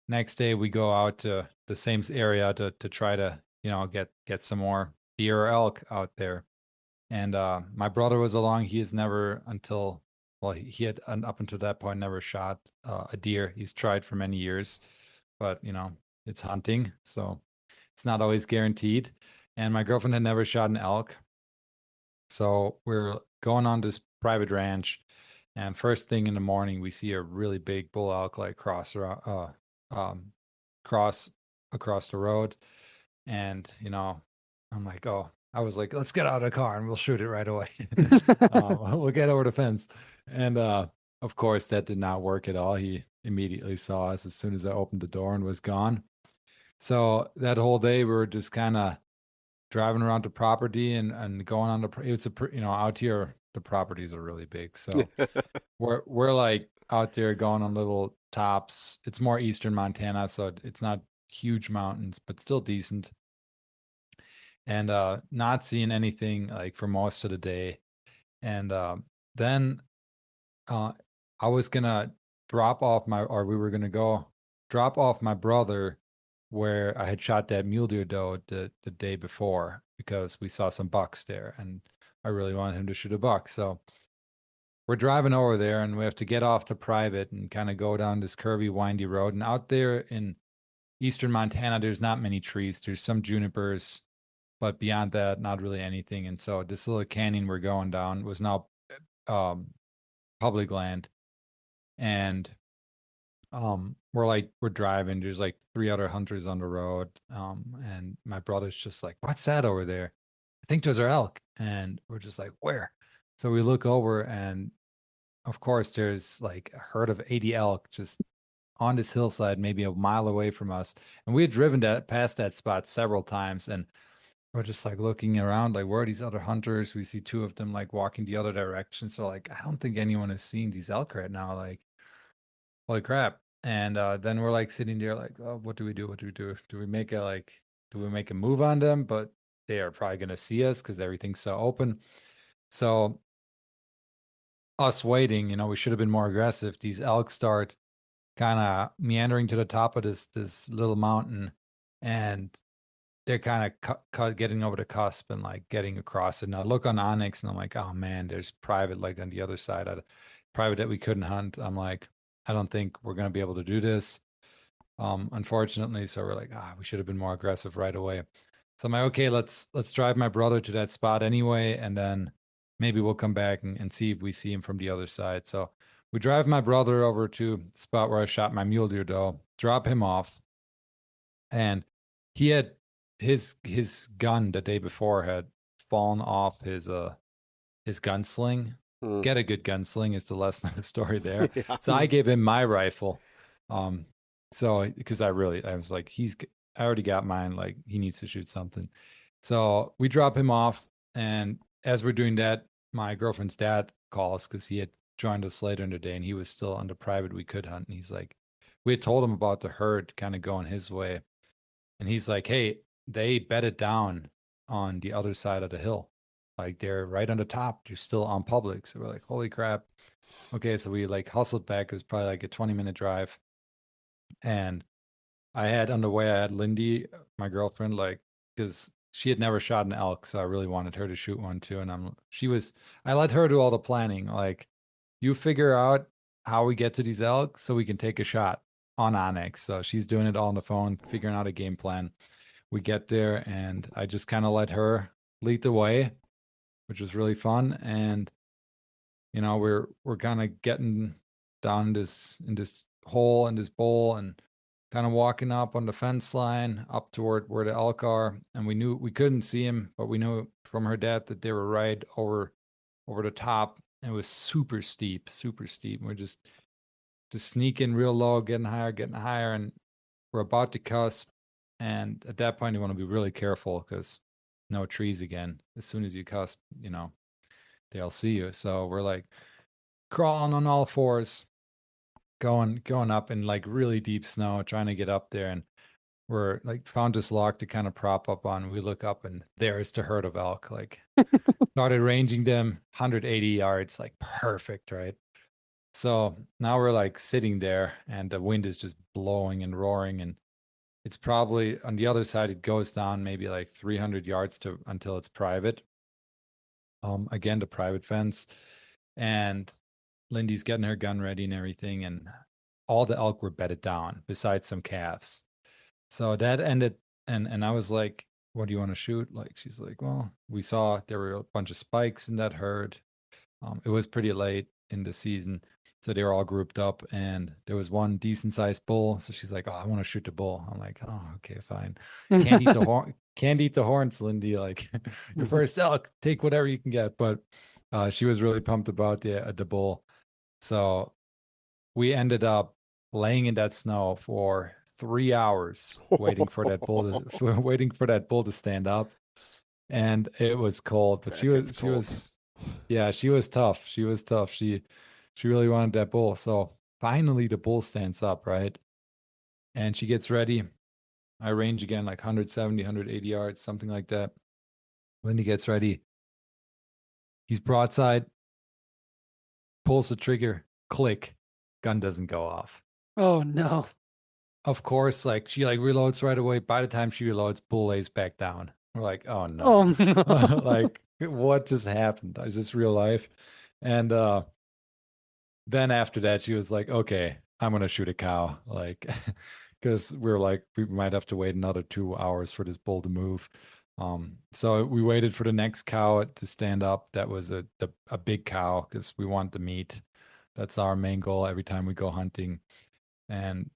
Next day we go out to the same area to try to get some more deer or elk out there. And my brother was along. He has never he had up until that point never shot a deer. He's tried for many years, but it's hunting, so it's not always guaranteed. And my girlfriend had never shot an elk. So we're going on this private ranch, and first thing in the morning, we see a really big bull elk like cross across the road. And, I'm like, oh, I was like, let's get out of the car and we'll shoot it right away. We'll get over the fence. And of course, that did not work at all. He immediately saw us as soon as I opened the door and was gone. So that whole day, we were just kind of driving around the property and going on out here, the properties are really big. So we're like out there going on little tops. It's more eastern Montana, so it's not huge mountains, but still decent. And not seeing anything like for most of the day. And then I was gonna we were gonna go drop off my brother where I had shot that mule deer doe the day before, because we saw some bucks there and I really wanted him to shoot a buck. So we're driving over there and we have to get off the private and kind of go down this curvy, windy road. And out there in eastern Montana, there's not many trees. There's some junipers, but beyond that, not really anything. And so this little canyon we're going down was now public land. And we're driving. There's like 3 other hunters on the road. And my brother's just like, what's that over there? I think those are elk. And we're just like, where? So we look over, and of course there's like a herd of 80 elk just on this hillside, maybe a mile away from us. And we had driven past that spot several times, and we're just like looking around, like, where are these other hunters? We see 2 of them like walking the other direction. So like, I don't think anyone is seeing these elk right now. Like, holy crap. And then we're like sitting there like, oh, what do we do? What do we do? Do we make a move on them? But they are probably going to see us because everything's so open. So us waiting, we should have been more aggressive. These elk start kind of meandering to the top of this little mountain, and they're kind of getting over the cusp and like getting across it. And I look on Onyx and I'm like, oh man, there's private like on the other side of private that we couldn't hunt. I'm like, I don't think we're going to be able to do this, unfortunately. So we're like, we should have been more aggressive right away. So I'm like, okay, let's drive my brother to that spot anyway, and then maybe we'll come back and see if we see him from the other side. So we drive my brother over to the spot where I shot my mule deer doe, drop him off, and he had his gun the day before had fallen off his gunsling. Get a good gunsling is the lesson of the story there. Yeah. So I gave him my rifle. So because I was like, I already got mine. Like, he needs to shoot something. So we drop him off. And as we're doing that, my girlfriend's dad calls because he had joined us later in the day and he was still under private. We could hunt. And he's like, we had told him about the herd kind of going his way. And he's like, hey, they bedded down on the other side of the hill. Like, they're right on the top. They're still on public. So we're like, holy crap. Okay, so we like hustled back. It was probably like a 20-minute drive. And I had Lindy, my girlfriend, like, because she had never shot an elk. So I really wanted her to shoot one too. And I let her do all the planning. Like, you figure out how we get to these elk so we can take a shot on Onyx. So she's doing it all on the phone, figuring out a game plan. We get there and I just kind of let her lead the way, which was really fun. And, we're kind of getting down in this hole, in this bowl, and kind of walking up on the fence line up toward where the elk are. And we knew we couldn't see him, but we knew from her dad that they were right over the top. And it was super steep. And we're just sneaking real low, getting higher. And we're about to cusp. And at that point, you want to be really careful because no trees again. As soon as you cusp, they'll see you. So we're like crawling on all fours, going up in like really deep snow, trying to get up there. And we're like found this log to kind of prop up on. We look up and there's the herd of elk, like started ranging them 180 yards, like perfect, right? So now we're like sitting there and the wind is just blowing and roaring, and it's probably on the other side, it goes down maybe like 300 yards until it's private. Again, the private fence. And Lindy's getting her gun ready and everything. And all the elk were bedded down besides some calves. So that ended. And I was like, what do you want to shoot? Like, she's like, well, we saw there were a bunch of spikes in that herd. It was pretty late in the season. So they were all grouped up and there was one decent sized bull. So she's like, oh, I want to shoot the bull. I'm like, oh, okay, fine. Can't eat the horns, Lindy. Like, your first elk, take whatever you can get. But she was really pumped about the bull. So we ended up laying in that snow for 3 hours, waiting for that bull to stand up. And it was cold, but she was tough. She really wanted that bull. So finally the bull stands up, right? And she gets ready. I range again, like 170, 180 yards, something like that. Lindy gets ready. He's broadside, pulls the trigger, click, gun doesn't go off. Oh no. Of course, like she like reloads right away. By the time she reloads, bull lays back down. We're like, oh no. Oh no. Like, what just happened? Is this real life? And then after that, she was like, okay, I'm going to shoot a cow. Like, because we were like, we might have to wait another 2 hours for this bull to move. So we waited for the next cow to stand up. That was a big cow because we want the meat. That's our main goal every time we go hunting. And,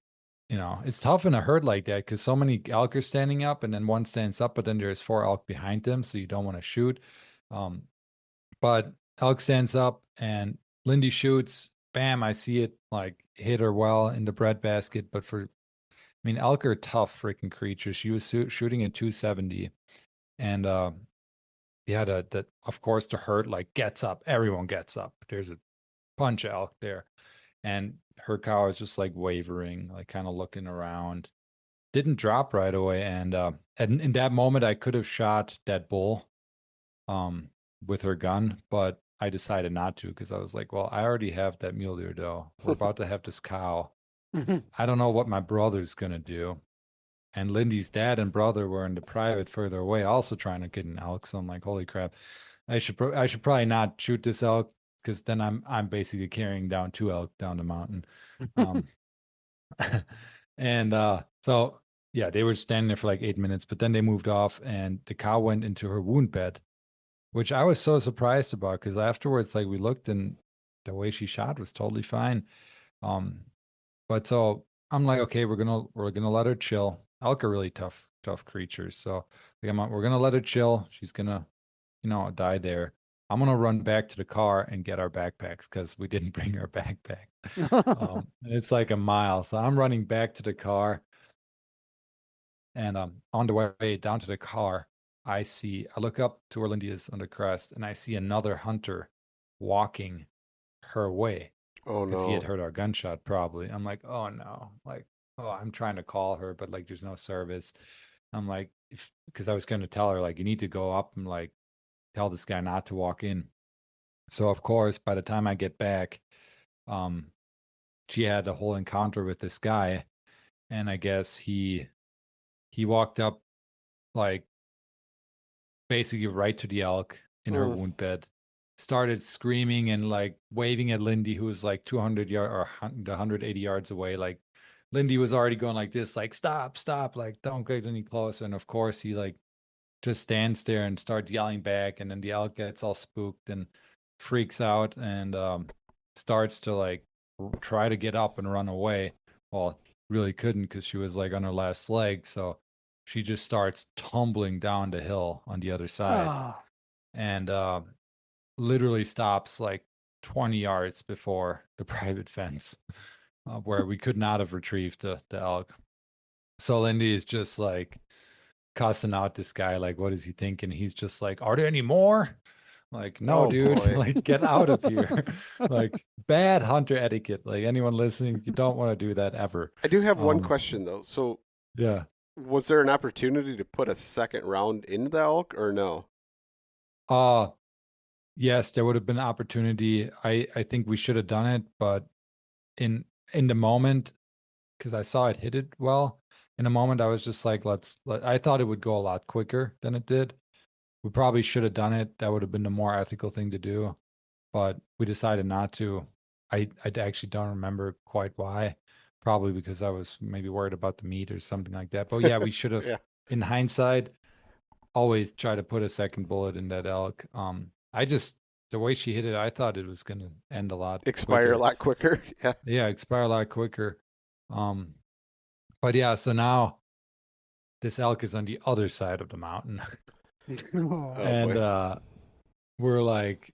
it's tough in a herd like that because so many elk are standing up and then one stands up, but then there's 4 elk behind them. So you don't want to shoot. But elk stands up and Lindy shoots. Bam, I see it like hit her well in the breadbasket. But elk are tough freaking creatures. She was shooting at 270. And of course, the herd like gets up. Everyone gets up. There's a bunch of elk there. And her cow is just like wavering, like kind of looking around. Didn't drop right away. And in that moment, I could have shot that bull with her gun, but I decided not to because I was like, well, I already have that mule deer doe. We're about to have this cow. I don't know what my brother's going to do. And Lindy's dad and brother were in the private further away, also trying to get an elk. So I'm like, holy crap, I should probably not shoot this elk because then I'm basically carrying down 2 elk down the mountain. And so yeah, they were standing there for like 8 minutes, but then they moved off and the cow went into her wound bed, which I was so surprised about because afterwards, like we looked and the way she shot was totally fine. But so I'm like, okay, we're gonna let her chill. Elk are really tough creatures. So we're gonna let her chill. She's gonna, die there. I'm gonna run back to the car and get our backpacks because we didn't bring our backpack. It's like a mile. So I'm running back to the car. And on the way down to the car, I look up to where Lindy is on the crest, and I see another hunter walking her way. Oh Because he had no. heard our gunshot, probably. I'm like, oh no. Like, oh, I'm trying to call her, but like there's no service. I'm like, because I was going to tell her, like, you need to go up and like tell this guy not to walk in. So of course, by the time I get back, she had a whole encounter with this guy, and I guess he walked up like basically right to the elk in her wound bed, started screaming and like waving at Lindy, who was like 200 yards or 180 yards away. Like Lindy was already going like this, like stop, like don't get any closer. And of course he like just stands there and starts yelling back, and then the elk gets all spooked and freaks out and starts to like try to get up and run away. Well, really couldn't because she was like on her last leg, so she just starts tumbling down the hill on the other side. And literally stops like 20 yards before the private fence, where we could not have retrieved the elk. So Lindy is just like cussing out this guy, like, what is he thinking? He's just like, are there any more? Like, no, Oh, dude, boy. like, get out of here. Like, bad hunter etiquette. Like, anyone listening, you don't want to do that ever. I do have one question though. So Yeah. was there an opportunity to put a second round in the elk or no? Yes, there would have been opportunity. I think we should have done it, but in the moment, because I saw it hit it well, in the moment I was just like, I thought it would go a lot quicker than it did. We probably should have done it. That would have been the more ethical thing to do, but we decided not to. I actually don't remember quite why. Probably because I was maybe worried about the meat or something like that. But yeah, we should have, Yeah. in hindsight, always try to put a second bullet in that elk. The way she hit it, I thought it was going to end a lot Expire quicker. a lot quicker. Yeah. Yeah, expire a lot quicker. But yeah, so now this elk is on the other side of the mountain. Oh, And boy. we're like,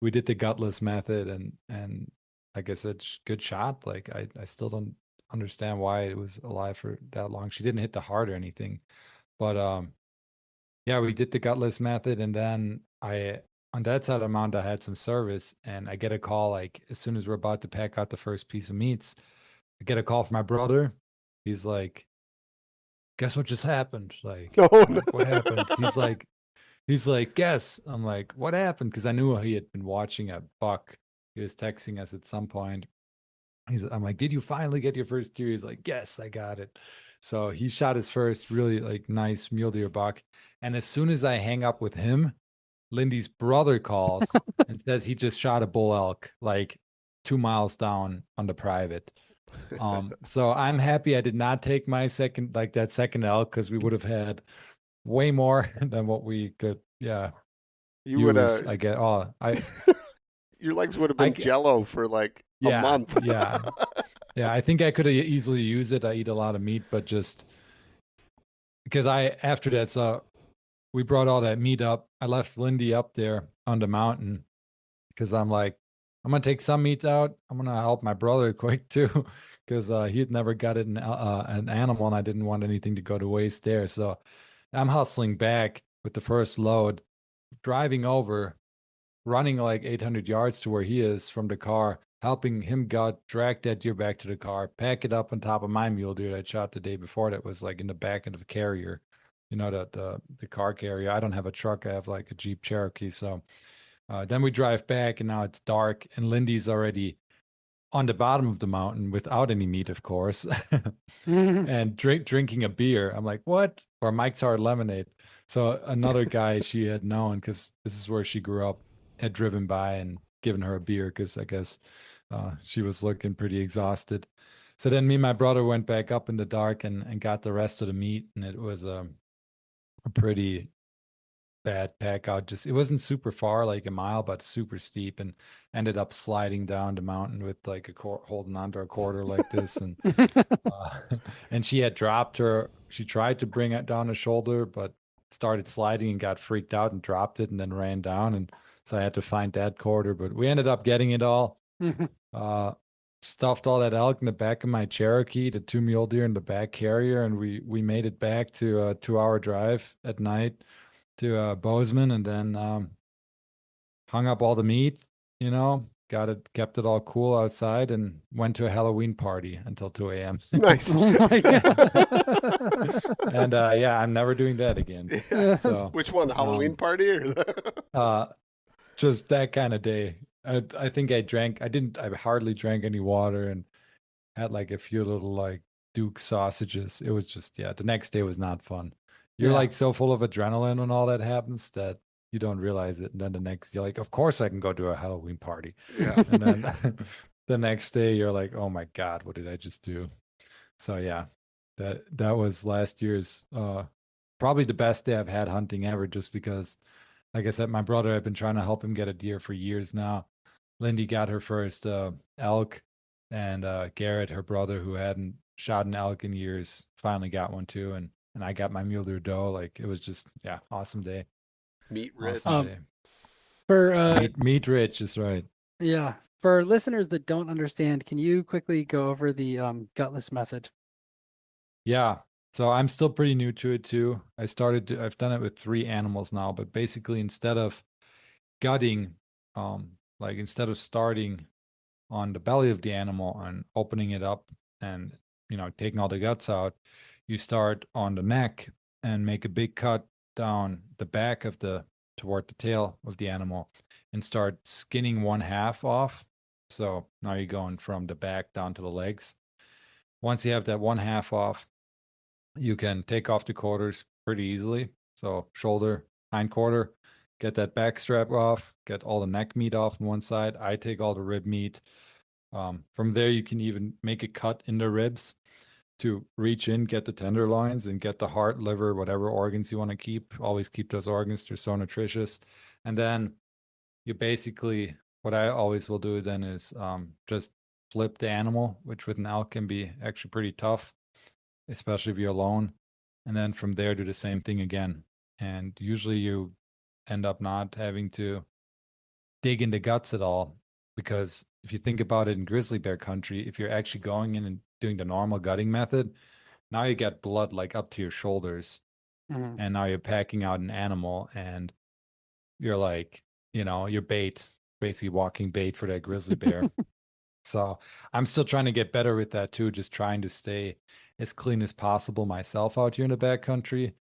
we did the gutless method, and like I said, good shot. Like I still don't understand why it was alive for that long. She didn't hit the heart or anything, but yeah, we did the gutless method, and then on that side of the mountain I had some service, and I get a call like as soon as we're about to pack out the first piece of meats. I get a call from my brother. He's like, guess what just happened? Like, No, I'm no. like, what happened? He's like, guess. I'm like, what happened? Because I knew he had been watching a buck. He was texting us at some point. I'm like, did you finally get your first deer? He's like, yes, I got it. So he shot his first really like nice mule deer buck. And as soon as I hang up with him, Lindy's brother calls and says he just shot a bull elk like 2 miles down on the private. So I'm happy I did not take my second elk, because we would have had way more than what we could You would use. have. I get Your legs would have I been jello for like a month. yeah. I think I could have easily used it. I eat a lot of meat, but just because after that, so we brought all that meat up. I left Lindy up there on the mountain because I'm like, I'm gonna take some meat out. I'm gonna help my brother quick too, because he had never got an animal, and I didn't want anything to go to waste there. So I'm hustling back with the first load, driving over, running like 800 yards to where he is from the car, helping him drag that deer back to the car, pack it up on top of my mule deer that I shot the day before that was like in the back of the carrier, the car carrier. I don't have a truck. I have like a Jeep Cherokee. So then we drive back, and now it's dark, and Lindy's already on the bottom of the mountain without any meat, of course, and drinking a beer. I'm like, what? Or Mike's Hard Lemonade. So another guy she had known, because this is where she grew up, had driven by and given her a beer, because I guess she was looking pretty exhausted. So then me and my brother went back up in the dark and got the rest of the meat, and it was a pretty bad pack out. Just, it wasn't super far, like a mile, but super steep, and ended up sliding down the mountain with like holding onto a quarter like this, and and she had dropped her. She tried to bring it down a shoulder, but started sliding and got freaked out and dropped it, and then ran down, and so I had to find that quarter. But we ended up getting it all. Stuffed all that elk in the back of my Cherokee, the 2 mule deer in the back carrier, and we made it back to a 2-hour drive at night to Bozeman, and then hung up all the meat, kept it all cool outside, and went to a Halloween party until 2 a.m. Nice. Oh my God. And I'm never doing that again. Yeah. So Which one, the Halloween party or the... just that kind of day. I think I hardly drank any water, and had like a few little like Duke sausages. It was just, the next day was not fun. You're like so full of adrenaline when all that happens that you don't realize it. And then you're like, of course I can go to a Halloween party. Yeah. And then the next day you're like, oh my God, what did I just do? So that was last year's probably the best day I've had hunting ever, just because, like I said, my brother, I've been trying to help him get a deer for years now. Lindy got her first elk, and Garrett, her brother, who hadn't shot an elk in years, finally got one too. And I got my mule deer doe. Like, it was just, awesome day. Meat rich. Awesome day. For meat rich is right. yeah, for listeners that don't understand, can you quickly go over the gutless method? Yeah. So I'm still pretty new to it too. I've done it with 3 animals now, but basically instead of gutting, instead of starting on the belly of the animal and opening it up and, taking all the guts out, you start on the neck and make a big cut down the back toward the tail of the animal, and start skinning 1/2 off. So now you're going from the back down to the legs. Once you have that 1/2 off, you can take off the quarters pretty easily. So shoulder, hind quarter, get that back strap off, get all the neck meat off on one side. I take all the rib meat. From there, you can even make a cut in the ribs to reach in, get the tenderloins, and get the heart, liver, whatever organs you want to keep. Always keep those organs. They're so nutritious. And then you basically, what I always will do then is just flip the animal, which with an elk can be actually pretty tough, especially if you're alone. And then from there, do the same thing again. And usually you end up not having to dig into guts at all, because if you think about it in grizzly bear country, if you're actually going in and doing the normal gutting method, now you get blood like up to your shoulders. Mhm. And now you're packing out an animal, and you're like, you're bait, basically walking bait for that grizzly bear. So I'm still trying to get better with that too, just trying to stay as clean as possible myself out here in the backcountry,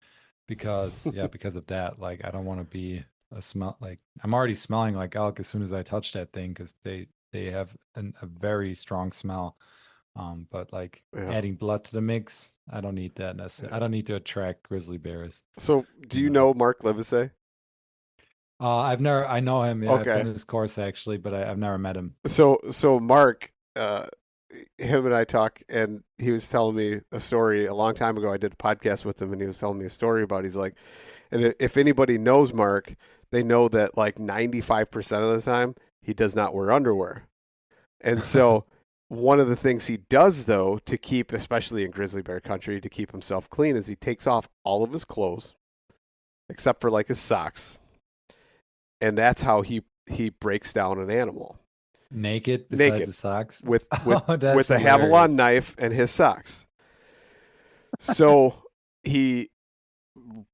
because because of that. Like, I don't want to be I'm already smelling like elk as soon as I touch that thing, because they have a very strong smell. But like adding blood to the mix, I don't need that necessarily. I don't need to attract grizzly bears. So do you know Mark Livesey? I know him. Yeah, I've Okay. done his course actually, but I've never met him. So Mark, him and I talk, and he was telling me a story a long time ago. I did a podcast with him, and he was telling me a story about. He's like, and if anybody knows Mark, they know that like 95% of the time he does not wear underwear, and so. One of the things he does, though, to keep, especially in grizzly bear country, to keep himself clean, is he takes off all of his clothes, except for like his socks, and that's how he breaks down an animal. Naked, besides Naked. the socks, with that's a hilarious. Havalon knife and his socks. So he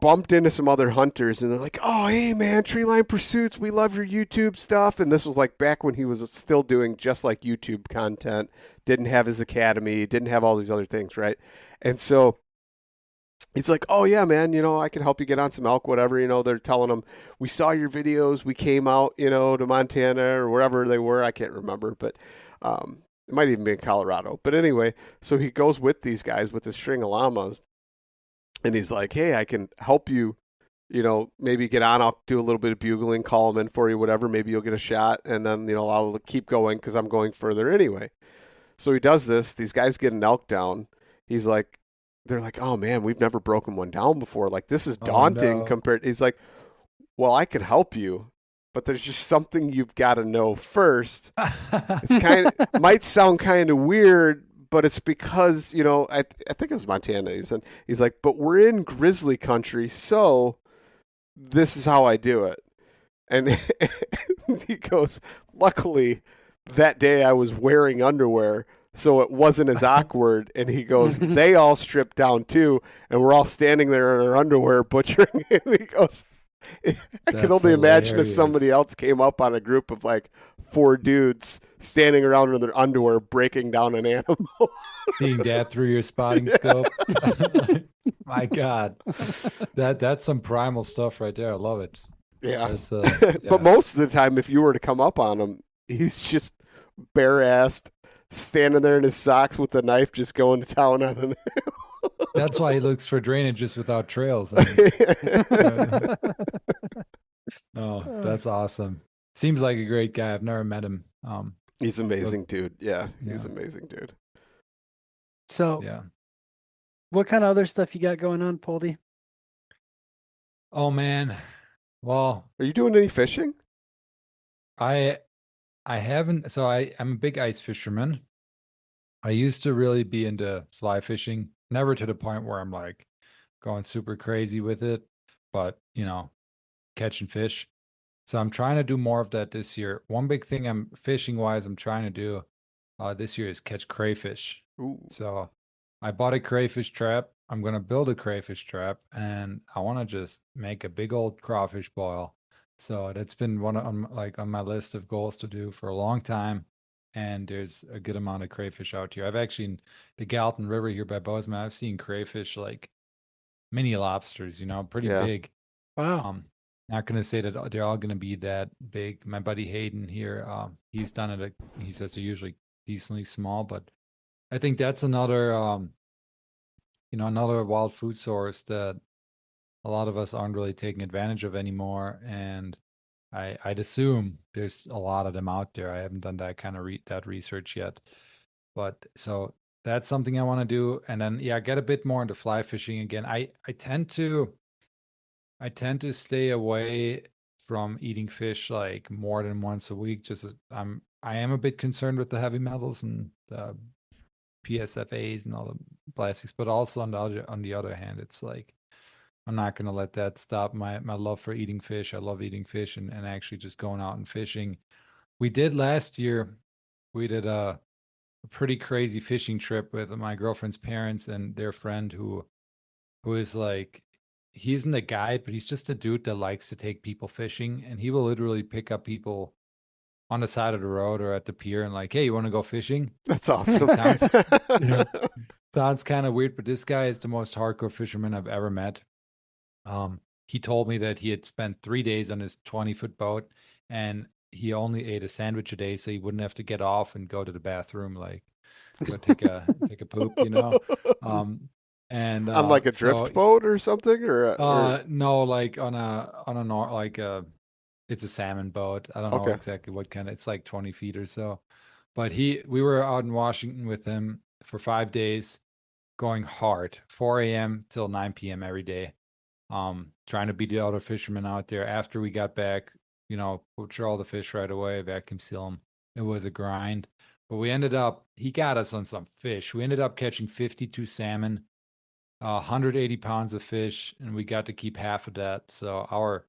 bumped into some other hunters, and they're like, "Oh, hey man, Tree Line Pursuits, we love your YouTube stuff." And this was like back when he was still doing just like YouTube content, didn't have his academy, didn't have all these other things, right? And so he's like, "Oh yeah, man, I can help you get on some elk, whatever." They're telling him, "We saw your videos, we came out, to Montana or wherever they were, I can't remember, but it might even be in Colorado." But anyway, so he goes with these guys with his string of llamas. And he's like, "Hey, I can help you, maybe get on. I'll do a little bit of bugling, call them in for you, whatever. Maybe you'll get a shot. And then, I'll keep going because I'm going further anyway." So he does this. These guys get an elk down. He's like, they're like, "Oh, man, we've never broken one down before. Like, this is daunting no. compared." He's like, "Well, I can help you, but there's just something you've got to know first." It's might sound kind of weird, but it's because, I think it was Montana. He's like, "But we're in grizzly country, so this is how I do it." And he goes, "Luckily, that day I was wearing underwear, so it wasn't as awkward." And he goes, "They all stripped down too, and we're all standing there in our underwear butchering." And he goes, I can only imagine if somebody else came up on a group of like 4 dudes standing around in their underwear breaking down an animal. Seeing that through your spotting scope. My God. That's some primal stuff right there. I love it. Yeah. Yeah. But most of the time, if you were to come up on him, he's just bare-assed, standing there in his socks with a knife just going to town on an That's why he looks for drainages without trails. Oh, that's awesome. Seems like a great guy. I've never met him. He's amazing, dude. Yeah, he's amazing, dude. So, yeah. What kind of other stuff you got going on, Poldi? Oh man, well, are you doing any fishing? I haven't. So I'm a big ice fisherman. I used to really be into fly fishing. Never to the point where I'm like going super crazy with it, but catching fish. So I'm trying to do more of that this year. One big thing I'm fishing wise I'm trying to do this year is catch crayfish. Ooh. So I bought a crayfish trap. I'm going to build a crayfish trap, and I want to just make a big old crawfish boil. So that's been on my list of goals to do for a long time. And there's a good amount of crayfish out here. I've actually, in the Gallatin River here by Bozeman, I've seen crayfish like mini lobsters, pretty big. Wow. Not going to say that they're all going to be that big. My buddy Hayden here, he's done it. He says they're usually decently small, but I think that's another, another wild food source that a lot of us aren't really taking advantage of anymore. And I'd assume there's a lot of them out there. I haven't done that kind of that research yet, but so that's something I want to do. And then get a bit more into fly fishing again. I tend to stay away from eating fish like more than once a week. I am a bit concerned with the heavy metals and the PSFAs and all the plastics, but also on the other hand, it's like I'm not going to let that stop my love for eating fish. I love eating fish and actually just going out and fishing. We did last year. We did a pretty crazy fishing trip with my girlfriend's parents and their friend who is like, he isn't a guide, but he's just a dude that likes to take people fishing, and he will literally pick up people on the side of the road or at the pier and like, "Hey, you want to go fishing?" That's awesome. Sounds kind of weird, but this guy is the most hardcore fisherman I've ever met. He told me that he had spent 3 days on his 20-foot boat, and he only ate a sandwich a day, so he wouldn't have to get off and go to the bathroom, like go take a poop, And on like a drift boat or something, or no, like on a It's a salmon boat. I don't know Okay. exactly what kind. It's like 20 feet or so. But we were out in Washington with him for 5 days, going hard, 4 a.m. till 9 p.m. every day. Trying to beat the other fishermen out there. After we got back, butcher all the fish right away, vacuum seal them. It was a grind. But he got us on some fish. We ended up catching 52 salmon, 180 pounds of fish, and we got to keep half of that. So our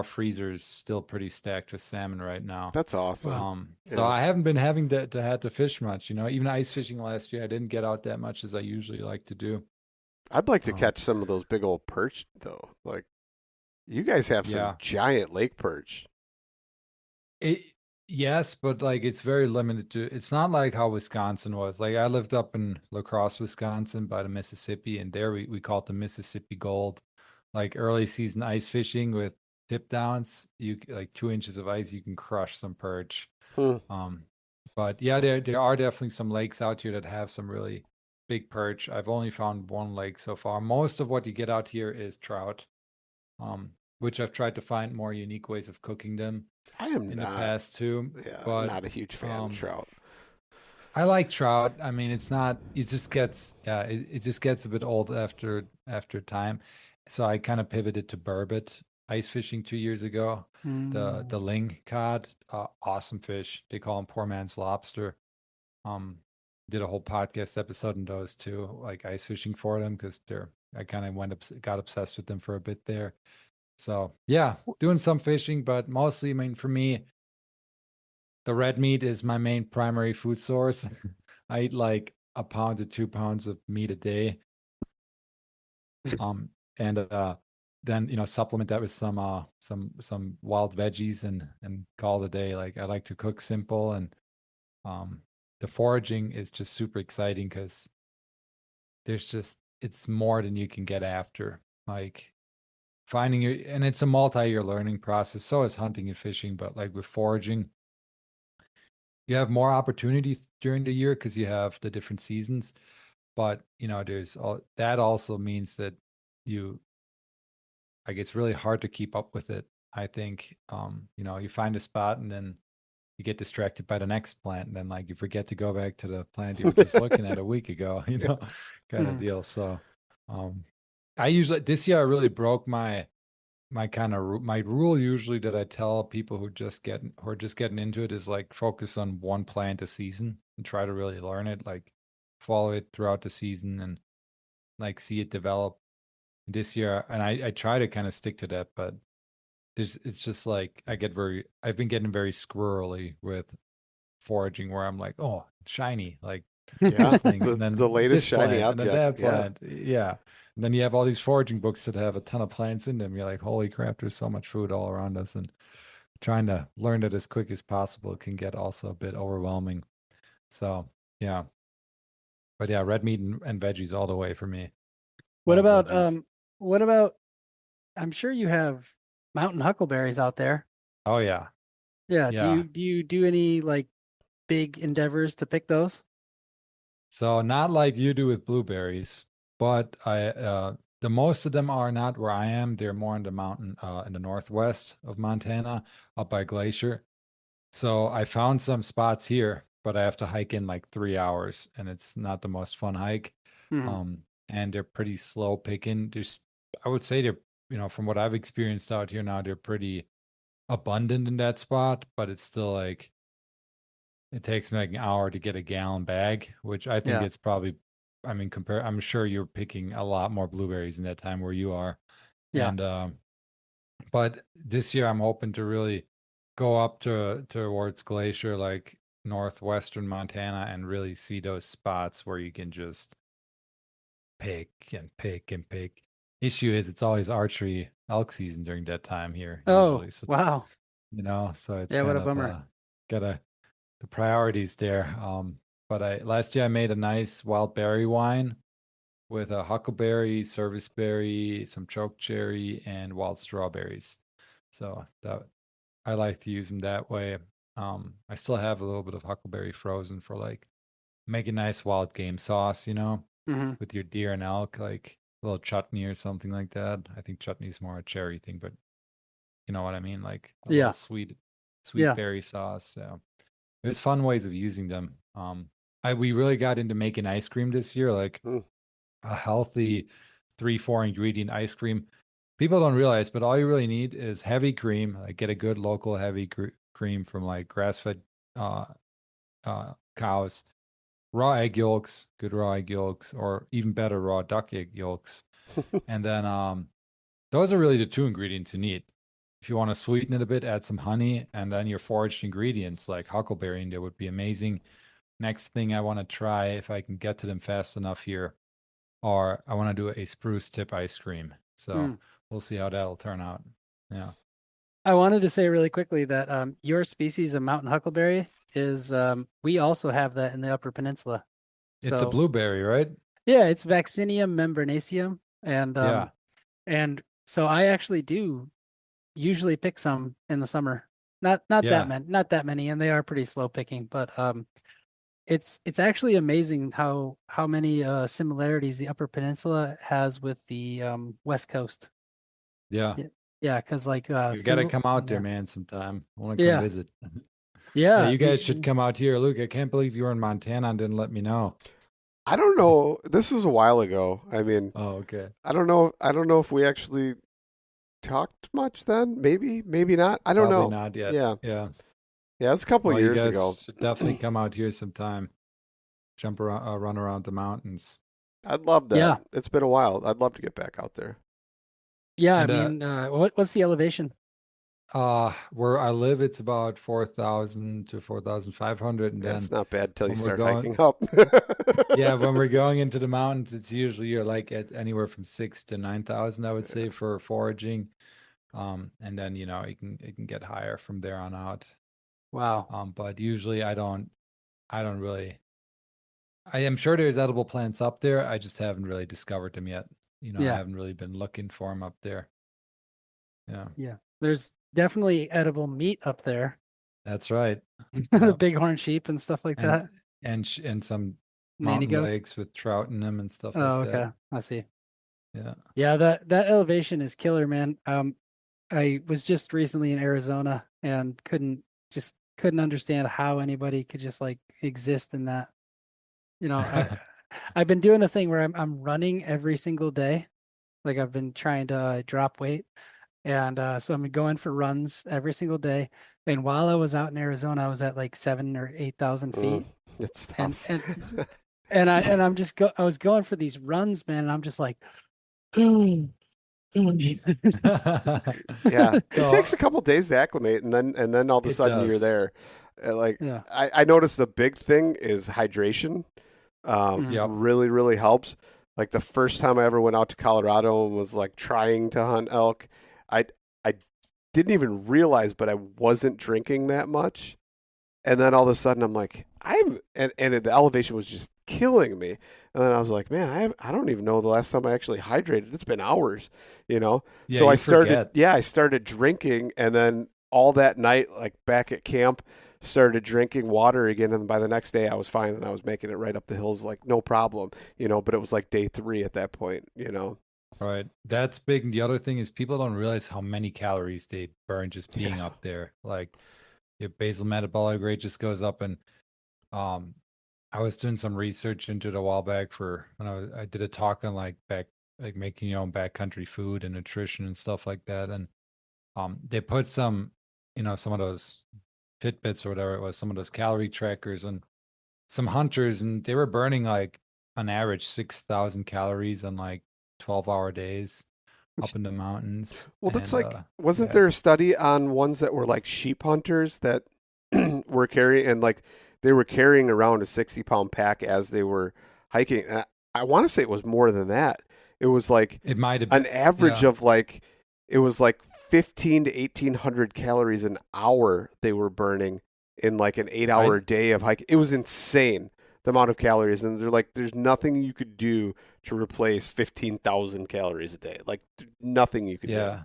freezer is still pretty stacked with salmon right now. That's awesome. So I haven't been having to have to fish much. Even ice fishing last year, I didn't get out that much as I usually like to do. I'd like to catch some of those big old perch though. Like you guys have some giant lake perch. Yes, but like it's very limited to. It's not like how Wisconsin was. Like I lived up in La Crosse, Wisconsin, by the Mississippi, and there we call it the Mississippi Gold. Like early season ice fishing with tip downs, you like 2 inches of ice, you can crush some perch. But yeah, there are definitely some lakes out here that have some really big perch. I've only found one lake so far. Most of what you get out here is trout, which I've tried to find more unique ways of cooking them. I am in the past too. Yeah, but not a huge fan of trout. I like trout. I mean, it just gets a bit old after time. So I kind of pivoted to burbot ice fishing 2 years ago. The ling cod, awesome fish. They call them poor man's lobster. Did a whole podcast episode on those too, like ice fishing for them, because I kind of got obsessed with them for a bit there. So yeah, doing some fishing, but mostly, I mean, for me, the red meat is my main primary food source. I eat like 1 pound to 2 pounds of meat a day. And then supplement that with some wild veggies and call it a day. Like I like to cook simple, and the foraging is just super exciting because it's more than you can get after. Like and it's a multi-year learning process. So is hunting and fishing, but like with foraging, you have more opportunity during the year because you have the different seasons. But that also means that it's really hard to keep up with it. I think you find a spot and then you get distracted by the next plant, and then like you forget to go back to the plant you were just looking at a week ago, kind of deal. So this year I really broke my rule usually that I tell people who are just getting into it is like focus on one plant a season and try to really learn it, like follow it throughout the season and like see it develop. This year, and I try to kind of stick to that, but it's just like I've been getting very squirrely with foraging, where I'm like, oh, shiny, like this thing, and then the latest shiny plant, object, and then that plant, and then you have all these foraging books that have a ton of plants in them. You're like, holy crap, there's so much food all around us, and trying to learn it as quick as possible can get also a bit overwhelming. So yeah, but yeah, red meat and veggies all the way for me. What about I'm sure you have mountain huckleberries out there. Oh yeah. Yeah. Do you do any like big endeavors to pick those? So not like you do with blueberries, but the most of them are not where I am. They're more in the mountain in the northwest of Montana, up by Glacier. So I found some spots here, but I have to hike in like 3 hours, and it's not the most fun hike. And they're pretty slow picking. I would say they're, from what I've experienced out here now, they're pretty abundant in that spot, but it's still like it takes me like an hour to get a gallon bag, which I think it's probably, I mean, I'm sure you're picking a lot more blueberries in that time where you are. Yeah. And but this year I'm hoping to really go up towards Glacier, like northwestern Montana, and really see those spots where you can just pick and pick and pick. Issue is it's always archery elk season during that time here. Oh, so, wow. So it's what a bummer. The priorities there. But last year I made a nice wild berry wine with a huckleberry, serviceberry, some chokecherry, and wild strawberries. So that I like to use them that way. I still have a little bit of huckleberry frozen for like make a nice wild game sauce, with your deer and elk, like a little chutney or something like that. I think chutney is more a cherry thing, but You know what I mean? Like a Yeah. little sweet Yeah. berry sauce. So there's fun ways of using them. We really got into making ice cream this year, like Mm. a healthy 3-4 ingredient ice cream. People don't realize, but all you really need is heavy cream. Like get a good local heavy cream from like grass-fed cows, raw egg yolks, good raw egg yolks, or even better, raw duck egg yolks. And then those are really the 2 ingredients you need. If you want to sweeten it a bit, add some honey, and then your foraged ingredients like huckleberry in there would be amazing. Next thing I want to try, if I can get to them fast enough here, or I want to do a spruce tip ice cream. So we'll see how that'll turn out. Yeah. I wanted to say really quickly that your species of mountain huckleberry is we also have that in the Upper Peninsula. It's a So blueberry, right? yeah, it's Vaccinium membranaceum, Yeah. and so I actually do usually pick some in the summer. Not Yeah. that many, and they are pretty slow picking, but it's actually amazing how many similarities the Upper Peninsula has with the West Coast. Yeah. Yeah, because like You got to through come out there, yeah. man, sometime. I want to come Yeah. visit. Yeah, Yeah, you guys should come out here. Luke, I can't believe you were in Montana and didn't let me know. I don't know. This was a while ago. I mean, Oh, okay. I don't know. I don't know if we actually talked much then. Maybe not. I don't Probably know. not yet. Yeah. Yeah. Yeah, it was a couple Well, years you guys ago. should definitely come out here sometime. Jump around, run around the mountains. I'd love that. Yeah. It's been a while. I'd love to get back out there. Yeah, And, I mean, what's the elevation? Where I live, it's about 4,000 to 4,500, and That's then not bad till you when we're start going- hiking up. yeah, when we're going into the mountains, it's usually you're like at anywhere from 6,000 to 9,000, I would say, for foraging. And then it can get higher from there on out. Wow. But usually I don't really. I am sure there's edible plants up there. I just haven't really discovered them yet. I Yeah. haven't really been looking for them up there. Yeah, Yeah. There's definitely edible meat up there. that's right. Bighorn sheep and stuff like that. And some Nanny mountain goats. lakes with trout in them and stuff Oh, like okay. that. I see. Yeah. Yeah, that elevation is killer, man. I was just recently in Arizona and couldn't understand how anybody could just like exist in that. I've been doing a thing where I'm running every single day. Like I've been trying to drop weight. And so I'm going for runs every single day. And while I was out in Arizona, I was at like 7,000 or 8,000 feet. It's And tough. I was going for these runs, man. And I'm just like, Yeah, it So- takes a couple days to acclimate, and then all of a It sudden you're does. there. Yeah. I noticed the big thing is hydration. Yep. Really, really helps. Like the first time I ever went out to Colorado and was like trying to hunt elk, I didn't even realize, but I wasn't drinking that much. And then all of a sudden I'm like, and the elevation was just killing me. And then I was like, man, I don't even know the last time I actually hydrated. It's been hours, Yeah, So you I started, forget. I started drinking, and then all that night, like back at camp, started drinking water again. And by the next day I was fine, and I was making it right up the hills, like no problem, but it was like day 3 at that point. Right. That's big. And the other thing is people don't realize how many calories they burn just being up there. Like your basal metabolic rate just goes up. And I was doing some research into it a while back for when I did a talk on like making your own backcountry food and nutrition and stuff like that. And they put some of those Fitbits or whatever it was, some of those calorie trackers and some hunters, and they were burning like on average 6,000 calories on like 12-hour days up in the mountains. Well, that's And, like, wasn't yeah. there a study on ones that were like sheep hunters that were carrying, and like they were carrying around a 60-pound pack as they were hiking? And I want to say it was more than that. It was like It might have been an average yeah. of like, it was like 15 to 1,800 calories an hour they were burning in like an 8-hour day of hiking. It was insane, the amount of calories. And they're like, there's nothing you could do to replace 15,000 calories a day. Like nothing you could do.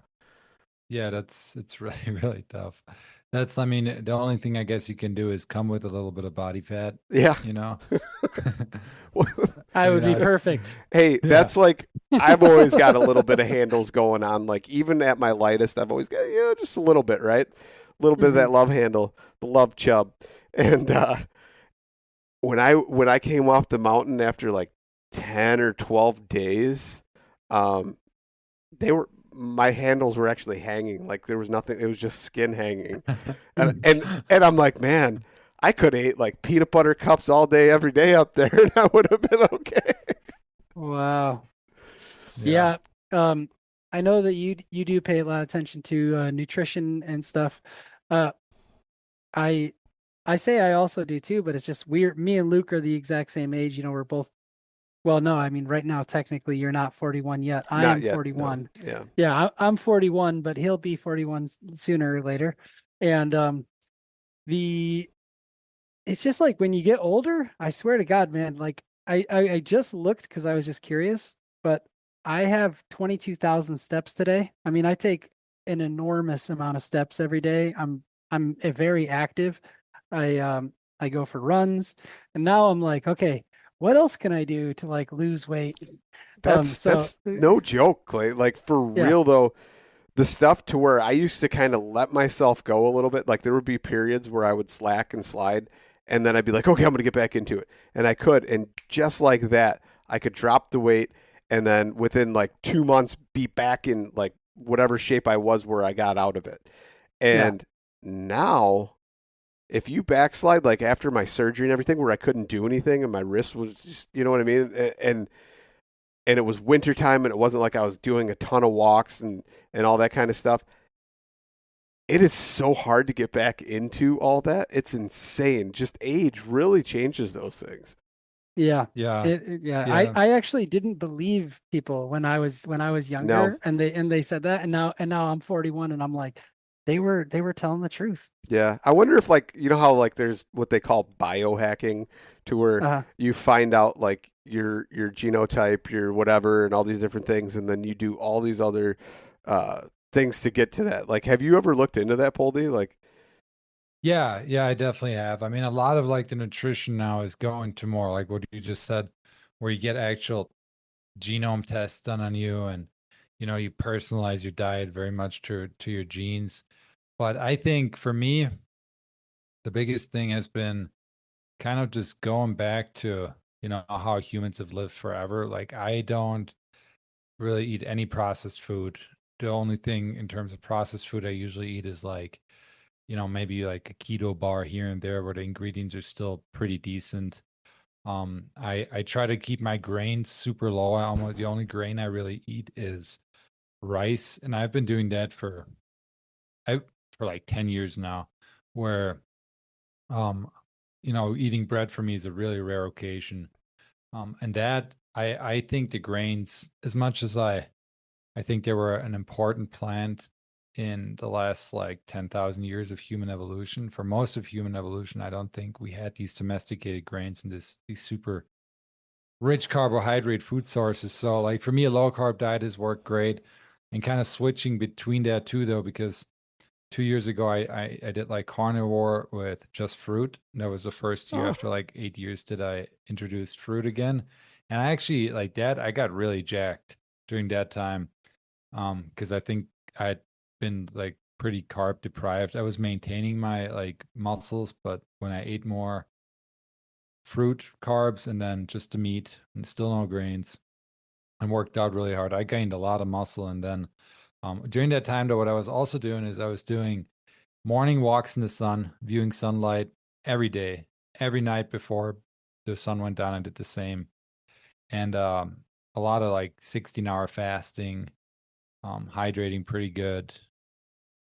Yeah, it's really really tough. That's, I mean, the only thing I guess you can do is come with a little bit of body fat, Yeah. you know? I would be You're not- perfect. Hey, Yeah. that's like I've always got a little bit of handles going on. Like even at my lightest, I've always got just a little bit, right? A little bit of that love handle, the love chub. And when I came off the mountain after like 10 or 12 days, my handles were actually hanging. Like there was nothing. It was just skin hanging. And I'm like, man, I could have ate like peanut butter cups all day, every day up there, and I would have been okay. Wow. Yeah. I know that you do pay a lot of attention to nutrition and stuff. I say I also do too, but it's just weird. Me and Luke are the exact same age. You know, we're both. Well, no, I mean, right now, technically, you're not 41 yet. I Not am yet, 41. no. Yeah. Yeah, I'm 41, but he'll be 41 sooner or later. And it's just like when you get older, I swear to God, man, like I just looked because I was just curious, but I have 22,000 steps today. I mean, I take an enormous amount of steps every day. I'm very active. I go for runs, and now I'm like, okay, what else can I do to like lose weight? That's no joke, Clay. Like for real though, the stuff to where I used to kind of let myself go a little bit. Like there would be periods where I would slack and slide, and then I'd be like, okay, I'm gonna get back into it, and I could, and just like that, I could drop the weight, and then within like 2 months, be back in like whatever shape I was where I got out of it. And now, if you backslide, like after my surgery and everything, where I couldn't do anything and my wrist was just, you know what I mean, and it was wintertime and it wasn't like I was doing a ton of walks and all that kind of stuff. It is so hard to get back into all that. It's insane. Just age really changes those things. Yeah. I actually didn't believe people when I was younger, and they said that, and now I'm 41, and I'm like, they were telling the truth. Yeah. I wonder if like, you know how like there's what they call biohacking, to where you find out like your genotype, your whatever, and all these different things, and then you do all these other things to get to that. Like, have you ever looked into that, Poldi? Like, yeah, I definitely have. I mean, a lot of like the nutrition now is going to more like what you just said, where you get actual genome tests done on you, and you know, you personalize your diet very much to your genes. But I think for me, the biggest thing has been kind of just going back to, you know, how humans have lived forever. Like I don't really eat any processed food. The only thing in terms of processed food I usually eat is like, you know, maybe like a keto bar here and there where the ingredients are still pretty decent. I try to keep my grains super low. The only grain I really eat is rice, and I've been doing that for like 10 years now, where you know, eating bread for me is a really rare occasion. And that I think the grains, as much as I think they were an important plant in the last like 10,000 years of human evolution. For most of human evolution, I don't think we had these domesticated grains and these super rich carbohydrate food sources. So like for me, a low carb diet has worked great, and kind of switching between that too, though, because 2 years ago I did like carnivore with just fruit. That was the first year after like 8 years that I introduced fruit again. And I actually like that. I got really jacked during that time. Because I think I'd been like pretty carb deprived. I was maintaining my like muscles, but when I ate more fruit, carbs, and then just the meat and still no grains, and worked out really hard, I gained a lot of muscle. And then during that time, though, what I was also doing is I was doing morning walks in the sun, viewing sunlight every day, every night before the sun went down. I did the same, and a lot of like 16-hour fasting, hydrating pretty good,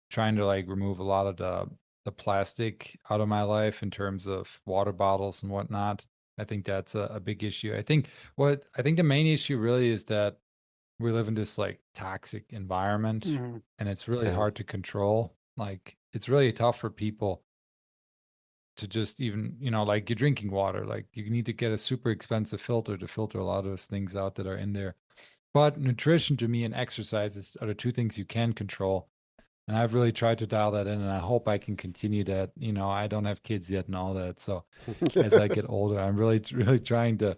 trying to like remove a lot of the plastic out of my life in terms of water bottles and whatnot. I think that's a big issue. I think the main issue really is that we live in this like toxic environment, and it's really hard to control. Like it's really tough for people to just even, you know, like you're drinking water, like you need to get a super expensive filter to filter a lot of those things out that are in there. But nutrition to me and exercises are the two things you can control. And I've really tried to dial that in, and I hope I can continue that. I don't have kids yet and all that. So as I get older, I'm really, really trying to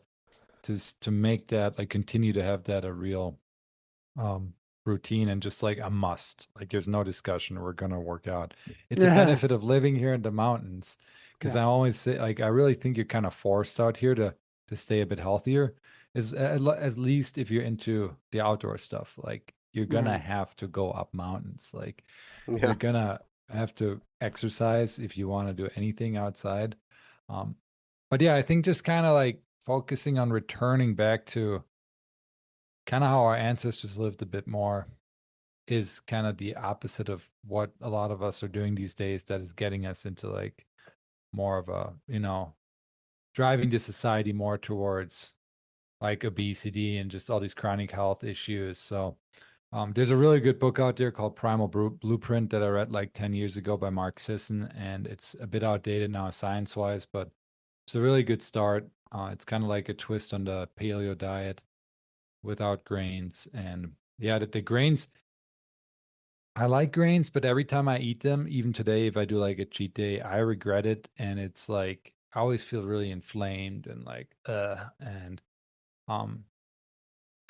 make that, like, continue to have that a real um routine and just like a must. Like there's no discussion. We're gonna work out. It's a benefit of living here in the mountains, because Yeah. I always say, like, I really think you're kind of forced out here to stay a bit healthier. Is at least if you're into the outdoor stuff, like you're gonna have to go up mountains. Like Yeah. you're gonna have to exercise if you want to do anything outside. But yeah, I think just kind of like focusing on returning back to kind of how our ancestors lived a bit more is kind of the opposite of what a lot of us are doing these days, that is getting us into like more of a, driving the society more towards like obesity and just all these chronic health issues. So there's a really good book out there called Primal Blueprint that I read like 10 years ago by Mark Sisson, and it's a bit outdated now science wise, but it's a really good start. It's kind of like a twist on the paleo diet without grains. And yeah, the grains, I like grains, but every time I eat them, even today, if I do like a cheat day, I regret it. And it's like, I always feel really inflamed and like, and um,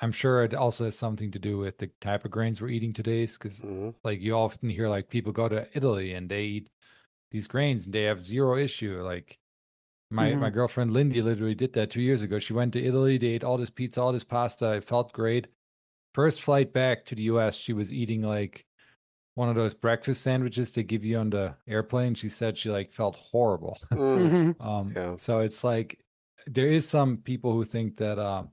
I'm sure it also has something to do with the type of grains we're eating today. Because like you often hear like people go to Italy and they eat these grains and they have zero issue. Like my girlfriend Lindy literally did that 2 years ago. She went to Italy, they ate all this pizza, all this pasta. It felt great. First flight back to the US, she was eating like one of those breakfast sandwiches they give you on the airplane. She said she like felt horrible. Yeah. So it's like there is some people who think that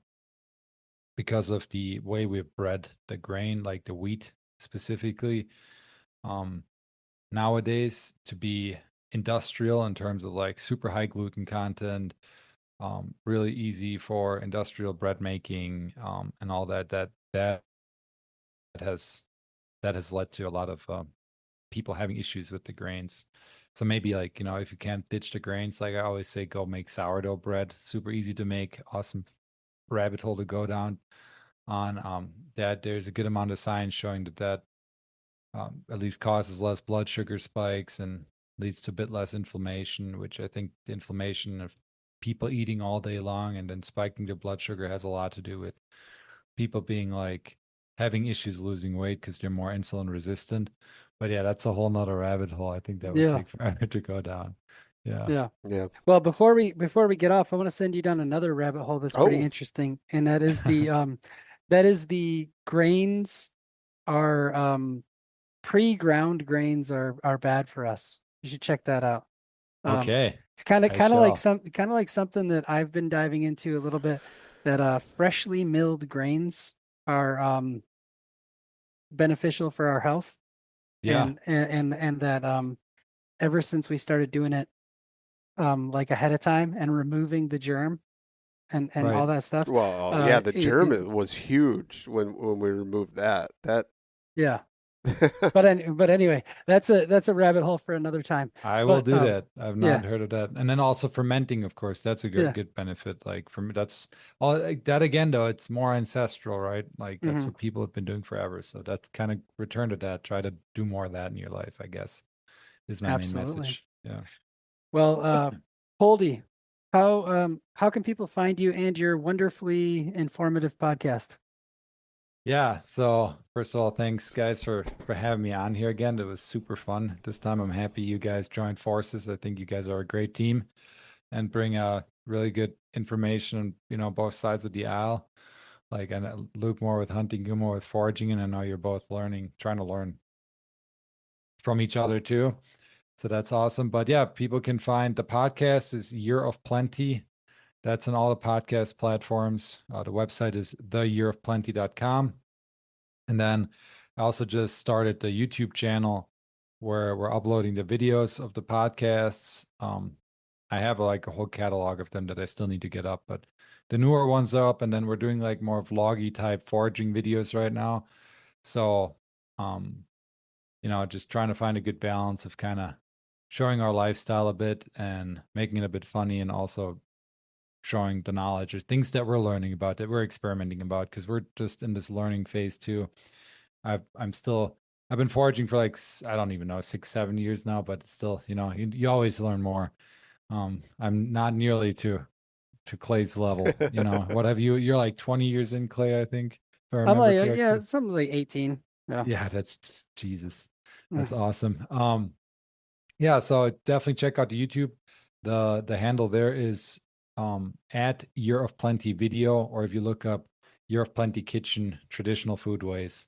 because of the way we've bred the grain, like the wheat specifically, nowadays to be industrial in terms of like super high gluten content, really easy for industrial bread making, and all that has led to a lot of people having issues with the grains. So maybe like, if you can't ditch the grains, like I always say, go make sourdough bread. Super easy to make, awesome rabbit hole to go down on. That there's a good amount of science showing that at least causes less blood sugar spikes and leads to a bit less inflammation, which I think the inflammation of people eating all day long and then spiking their blood sugar has a lot to do with people being like having issues losing weight because they're more insulin resistant. But yeah, that's a whole nother rabbit hole. I think that would take forever to go down. Yeah. Yeah. Well, before we get off, I want to send you down another rabbit hole that's pretty interesting, and that is the grains are pre-ground grains are bad for us. You should check that out. Okay. It's kind of like something that I've been diving into a little bit. That freshly milled grains are beneficial for our health. Yeah. And that ever since we started doing it like ahead of time and removing the germ and Right. all that stuff. Well, yeah, the germ was huge when we removed that. Yeah. But anyway, that's a rabbit hole for another time. I will do that. I've not heard of that. And then also fermenting, of course, that's a good benefit. Like that's all like that again, though, it's more ancestral, right? Like that's what people have been doing forever. So that's kind of return to that. Try to do more of that in your life, I guess, is my main message. Yeah. Well, Poldi, how can people find you and your wonderfully informative podcast? Yeah. So first of all, thanks guys for having me on here again. It was super fun this time. I'm happy you guys joined forces. I think you guys are a great team and bring really good information on, both sides of the aisle. Like, and Luke more with hunting, you more with foraging, and I know you're both trying to learn from each other too. So that's awesome. But yeah, people can find the podcast is Year of Plenty. That's on all the podcast platforms. The website is theyearofplenty.com. And then I also just started the YouTube channel where we're uploading the videos of the podcasts. I have like a whole catalog of them that I still need to get up, but the newer ones are up. And then we're doing like more vloggy type foraging videos right now. So, just trying to find a good balance of kind of showing our lifestyle a bit and making it a bit funny, and also showing the knowledge or things that we're learning about, that we're experimenting about, because we're just in this learning phase too. I'm still I've been foraging for like, I don't even know, 6, 7 years now, but still, you always learn more. I'm not nearly to Clay's level. What have you? You're like 20 years in, Clay, I think, if I I'm remember like, correctly. yeah, something like 18. Yeah. Yeah, that's Jesus. That's Mm. awesome. Yeah, so definitely check out the YouTube. The handle there is at Year of Plenty Video, or if you look up Year of Plenty Kitchen Traditional Food Ways.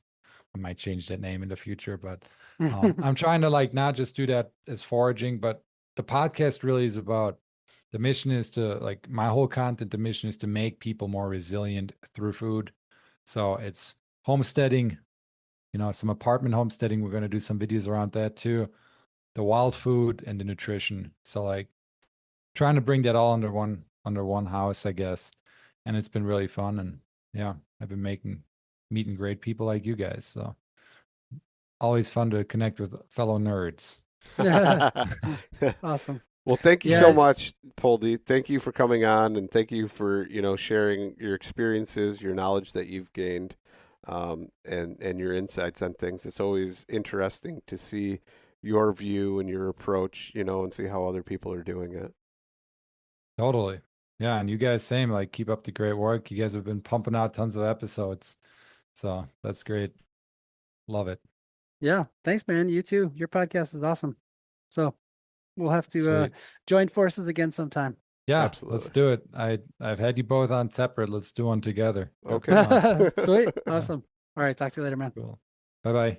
I might change that name in the future, but I'm trying to like not just do that as foraging, but the podcast really is about, the mission is to, like, my whole content, the mission is to make people more resilient through food. So it's homesteading, some apartment homesteading. We're going to do some videos around that too. The wild food and the nutrition. So like trying to bring that all under one house, I guess. And it's been really fun. And yeah, I've been meeting great people like you guys. So always fun to connect with fellow nerds. Awesome. Well, thank you Yeah. so much, Poldi. Thank you for coming on, and thank you for sharing your experiences, your knowledge that you've gained, and your insights on things. It's always interesting to see your view and your approach, and see how other people are doing it. Totally. Yeah, and you guys, same. Like, keep up the great work. You guys have been pumping out tons of episodes, so that's great. Love it. Yeah. Thanks, man. You too. Your podcast is awesome. So we'll have to Sweet. join forces again sometime. Yeah, Absolutely. let's do it. I've had you both on separate. Let's do one together. Okay. Sweet. Awesome. All right. Talk to you later, man. Cool. Bye-bye.